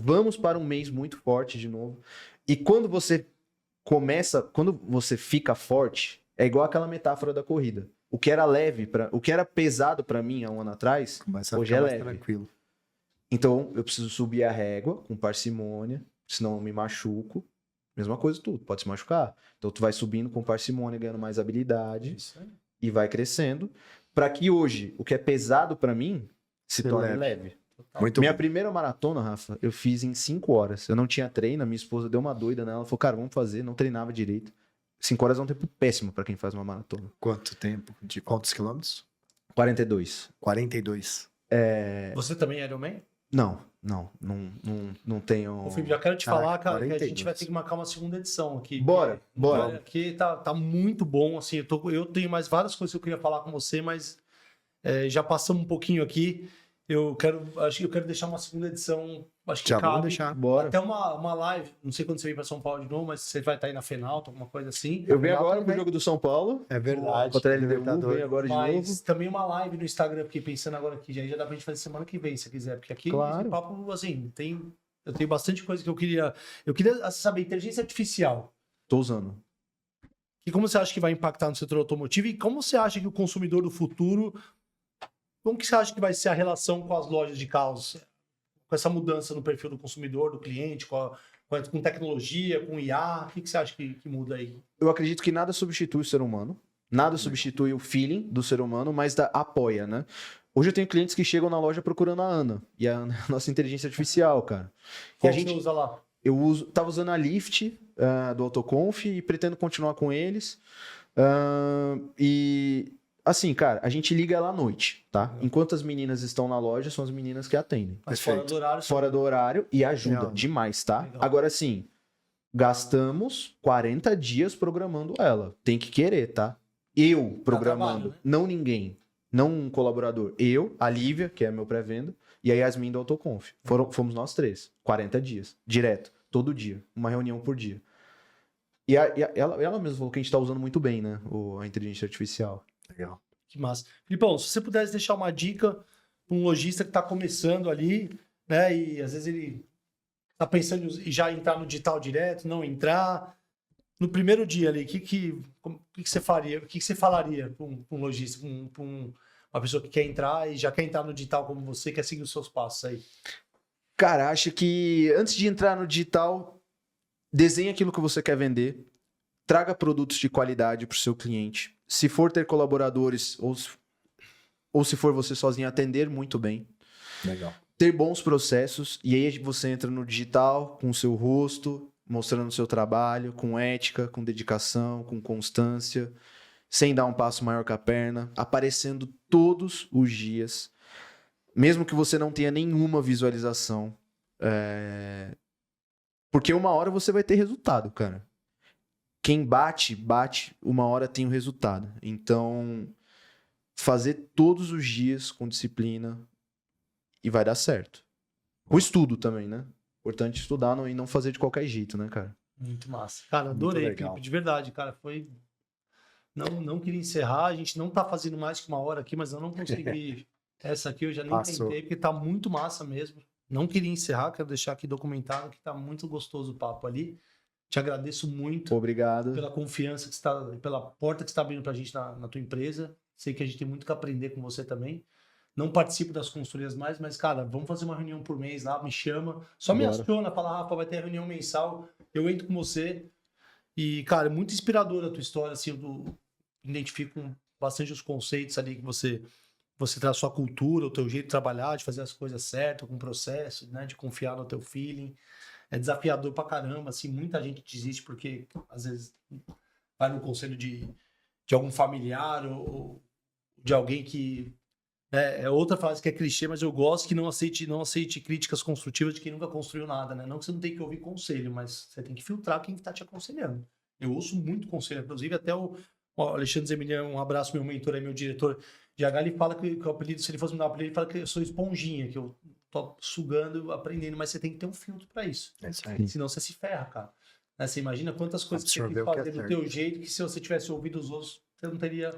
Vamos para um mês muito forte de novo. E quando você fica forte, é igual aquela metáfora da corrida. O que era o que era pesado para mim há um ano atrás, hoje é leve. Tranquilo. Então, eu preciso subir a régua com parcimônia, senão eu me machuco. Mesma coisa tu pode se machucar. Então, tu vai subindo com parcimônia, ganhando mais habilidade e vai crescendo, para que hoje, o que é pesado para mim, se torne leve. Minha primeira maratona, Rafa, eu fiz em 5 horas. Eu não tinha treino, a minha esposa deu uma doida nela, falou, cara, vamos fazer, não treinava direito. 5 horas é um tempo péssimo para quem faz uma maratona. Quanto tempo? De quantos quilômetros? 42. 42. Você também é Ironman? Não tenho... Ô, Felipe, já quero te falar, cara, que a gente vai ter que marcar uma segunda edição aqui. Bora. Aqui tá muito bom, assim, eu tenho mais várias coisas que eu queria falar com você, mas já passamos um pouquinho aqui. Eu quero deixar uma segunda edição, acho que já cabe. Vamos deixar. Bora. Até uma live, não sei quando você vem para São Paulo de novo, mas você vai estar aí na Fenalto, alguma coisa assim. Eu venho agora pro jogo do São Paulo. É verdade. Contra a LDU, venho agora de novo. Também uma live no Instagram, fiquei pensando agora aqui, já dá pra gente fazer semana que vem, se quiser, porque aqui, claro. Papo, assim, eu tenho bastante coisa que eu queria saber, inteligência artificial. Tô usando. E como você acha que vai impactar no setor automotivo e como você acha que o consumidor do futuro, como que você acha que vai ser a relação com as lojas de carros, com essa mudança no perfil do consumidor, do cliente, com Com tecnologia, com IA? O que você acha que muda aí? Eu acredito que nada substitui o ser humano. Nada substitui o feeling do ser humano, mas apoia, né? Hoje eu tenho clientes que chegam na loja procurando a Ana. E a Ana é a nossa inteligência artificial, cara. Qual você usa lá? Tava usando a Lift do Autoconf e pretendo continuar com eles. E assim, cara, a gente liga ela à noite, tá? Enquanto as meninas estão na loja, são as meninas que atendem. Mas fora do horário. Fora do horário e ajuda demais, tá? Legal. Agora sim, gastamos 40 dias programando ela. Tem que querer, tá? Eu programando, trabalho, né? não ninguém. Não um colaborador. Eu, a Lívia, que é meu pré-venda, e a Yasmin do Autoconf. Fomos nós 3. 40 dias. Direto. Todo dia. Uma reunião por dia. E ela mesma falou que a gente tá usando muito bem, né? A inteligência artificial. Legal. Que massa. Filipão, se você pudesse deixar uma dica para um lojista que está começando ali, né? E às vezes ele tá pensando em já entrar no digital direto, não entrar. No primeiro dia ali, o que você faria? O que você falaria para um lojista, para uma pessoa que quer entrar e já quer entrar no digital como você, quer seguir os seus passos aí? Cara, acho que antes de entrar no digital, desenhe aquilo que você quer vender, traga produtos de qualidade para o seu cliente. Se for ter colaboradores ou se for você sozinho, atender muito bem. Legal. Ter bons processos, e aí você entra no digital com o seu rosto, mostrando o seu trabalho, com ética, com dedicação, com constância, sem dar um passo maior que a perna, aparecendo todos os dias, mesmo que você não tenha nenhuma visualização. Porque uma hora você vai ter resultado, cara. Quem bate, uma hora tem o resultado. Então, fazer todos os dias com disciplina e vai dar certo. O estudo também, né? Importante estudar e não fazer de qualquer jeito, né, cara? Muito massa. Cara, adorei, Felipe, de verdade, cara. Foi... Não queria encerrar, a gente não tá fazendo mais que uma hora aqui, mas eu não consegui. Essa aqui eu já nem tentei, porque tá muito massa mesmo. Não queria encerrar, quero deixar aqui documentado que tá muito gostoso o papo ali. Te agradeço muito. Obrigado. Pela confiança que você tá, pela porta que você está abrindo pra gente na tua empresa. Sei que a gente tem muito que aprender com você também. Não participo das consultorias mais, mas, cara, vamos fazer uma reunião por mês lá, me chama. Só me aciona, fala, Rafa, vai ter reunião mensal, eu entro com você. E, cara, é muito inspiradora a tua história, assim, eu identifico bastante os conceitos ali que você traz a sua cultura, o teu jeito de trabalhar, de fazer as coisas certas, com o processo, né, de confiar no teu feeling. É desafiador pra caramba, assim, muita gente desiste porque, às vezes, vai no conselho de algum familiar ou de alguém que... É outra frase que é clichê, mas eu gosto, que não aceite críticas construtivas de quem nunca construiu nada, né? Não que você não tem que ouvir conselho, mas você tem que filtrar quem está te aconselhando. Eu ouço muito conselho, inclusive até o Alexandre Zemilian, um abraço, meu mentor, meu diretor de H, ele fala que o apelido, se ele fosse me dar um apelido, ele fala que eu sou esponjinha, que eu tô sugando, aprendendo, mas você tem que ter um filtro para isso. É isso aí. Senão você se ferra, cara. Né? Você imagina quantas coisas você tem que fazer do teu jeito, que se você tivesse ouvido os outros, você não teria...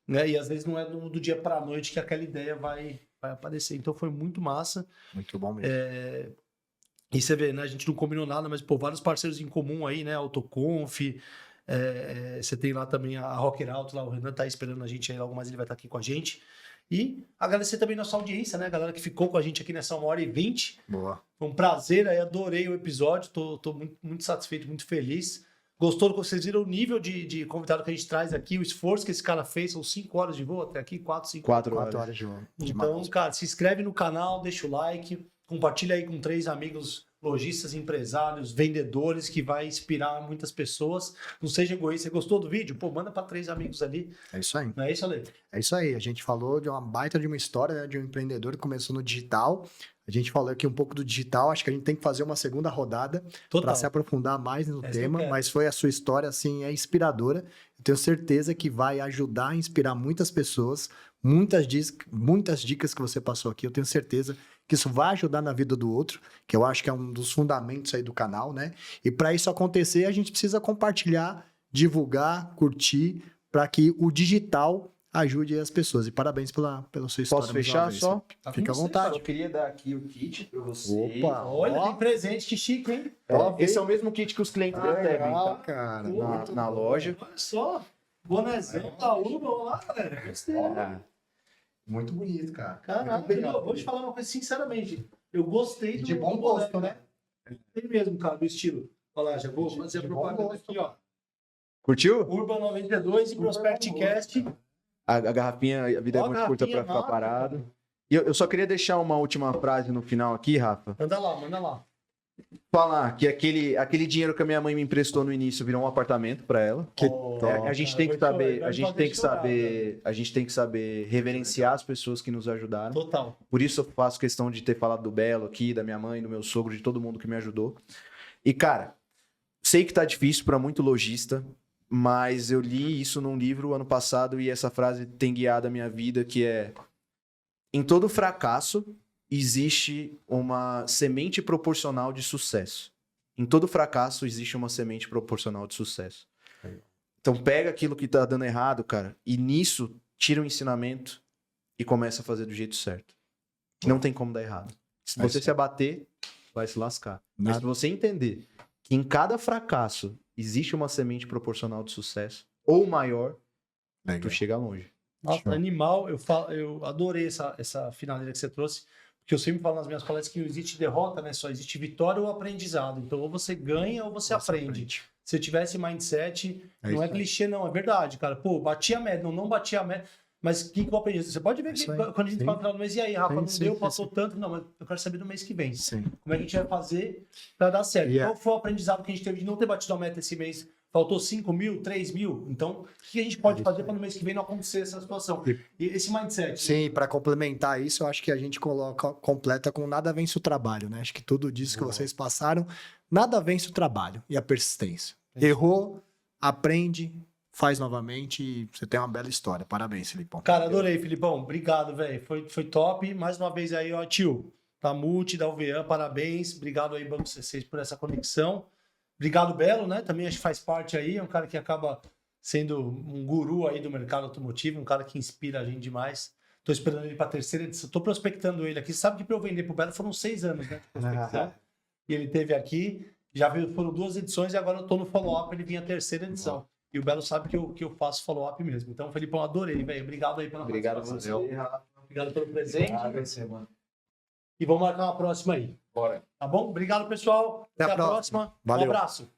Né? E às vezes não é do dia para a noite que aquela ideia vai aparecer. Então foi muito massa. Muito bom mesmo. E você vê, né? A gente não combinou nada, mas pô, vários parceiros em comum aí, né? Autoconf, você tem lá também a Rocker Auto, lá o Renan tá esperando a gente aí, logo mais ele vai estar aqui com a gente. E agradecer também nossa audiência, né? A galera que ficou com a gente aqui nessa 1h20. Boa. Foi um prazer, aí adorei o episódio, tô muito, muito satisfeito, muito feliz. Gostou? Vocês viram o nível de convidado que a gente traz aqui, o esforço que esse cara fez, são 5 horas de voo até aqui, 4 horas de voo. Então, cara, se inscreve no canal, deixa o like, compartilha aí com 3 amigos lojistas, empresários, vendedores, que vai inspirar muitas pessoas. Não seja egoísta. Você gostou do vídeo? Pô, manda para 3 amigos ali. É isso aí. Não é isso, Ale? É isso aí. A gente falou de uma baita de uma história, né, de um empreendedor que começou no digital. A gente falou aqui um pouco do digital. Acho que a gente tem que fazer uma segunda rodada para se aprofundar mais no tema. Mas foi a sua história, assim, é inspiradora. Eu tenho certeza que vai ajudar a inspirar muitas pessoas. Muitas dicas que você passou aqui. Eu tenho certeza que isso vai ajudar na vida do outro, que eu acho que é um dos fundamentos aí do canal, né? E para isso acontecer, a gente precisa compartilhar, divulgar, curtir, para que o digital ajude as pessoas. E parabéns pela sua história. Posso fechar só? Fica à vontade. Eu queria dar aqui o kit para você. Opa! Olha, tem presente, que chique, hein? Esse é o mesmo kit que os clientes recebem, legal, tá? cara. Na loja. Olha só, bonézão da Uber, vamos lá, galera. Gostei. Muito bonito, cara. Caralho, eu vou te falar uma coisa sinceramente. Eu gostei de bom gosto, né? Ele mesmo, cara, do estilo. Olha lá, já vou fazer a propaganda aqui, ó. Curtiu? Urban 92 e Prosperity Cast. A garrafinha, a vida é Ó, muito curta pra ficar massa, parado. cara. E eu só queria deixar uma última frase no final aqui, Rafa. Manda lá. Falar que aquele dinheiro que a minha mãe me emprestou no início virou um apartamento pra ela. A gente tem que saber, a gente tem que saber reverenciar as pessoas que nos ajudaram. Total. Por isso eu faço questão de ter falado do Belo aqui, da minha mãe, do meu sogro, de todo mundo que me ajudou. E cara, sei que tá difícil pra muito lojista, mas eu li isso num livro ano passado e essa frase tem guiado a minha vida, que é: em todo fracasso existe uma semente proporcional de sucesso. Em todo fracasso existe uma semente proporcional de sucesso. Então pega aquilo que tá dando errado, cara, e nisso tira o ensinamento e começa a fazer do jeito certo. Não tem como dar errado. Se você se abater, vai se lascar. Mas se você entender que em cada fracasso existe uma semente proporcional de sucesso, ou maior, tu chega longe. Nossa, animal, eu adorei essa finaleira que você trouxe, porque eu sempre falo nas minhas palestras que não existe derrota, né? Só existe vitória ou aprendizado. Então, ou você ganha ou você aprende. Se eu tivesse mindset, não é clichê, não, é verdade, cara. Pô, bati a meta, não bati a meta, mas o que eu vou aprender? Você pode ver que quando a gente fala no final do mês, e aí, Rafa, não deu, passou tanto, não, mas eu quero saber do mês que vem. Como é que a gente vai fazer para dar certo? Qual foi o aprendizado que a gente teve de não ter batido a meta esse mês? Faltou 5 mil, 3 mil? Então, o que a gente pode fazer para no mês que vem não acontecer essa situação? E esse mindset. Sim, para complementar isso, eu acho que a gente completa com nada vence o trabalho, né? Acho que tudo disso que vocês passaram, nada vence o trabalho e a persistência. Errou, aprende, faz novamente e você tem uma bela história. Parabéns, Filipão. Cara, adorei, Filipão. Obrigado, velho. Foi top. Mais uma vez aí, ó, tio. Da Multi, da UVA, parabéns. Obrigado aí, Banco C6, por essa conexão. Obrigado, Belo, né? Também acho que faz parte aí. É um cara que acaba sendo um guru aí do mercado automotivo, um cara que inspira a gente demais. Tô esperando ele para a terceira edição. Tô prospectando ele aqui. Você sabe que para eu vender pro Belo foram 6 anos, né? De prospecção. E ele teve aqui. Foram 2 edições e agora eu tô no follow-up. Ele vinha a terceira edição. E o Belo sabe que eu faço follow-up mesmo. Então, Felipão, adorei, velho. Obrigado aí pela participação. Obrigado pelo presente. Mano. E vamos marcar uma próxima aí. Bora. Tá bom? Obrigado, pessoal. Até a próxima. Valeu. Um abraço.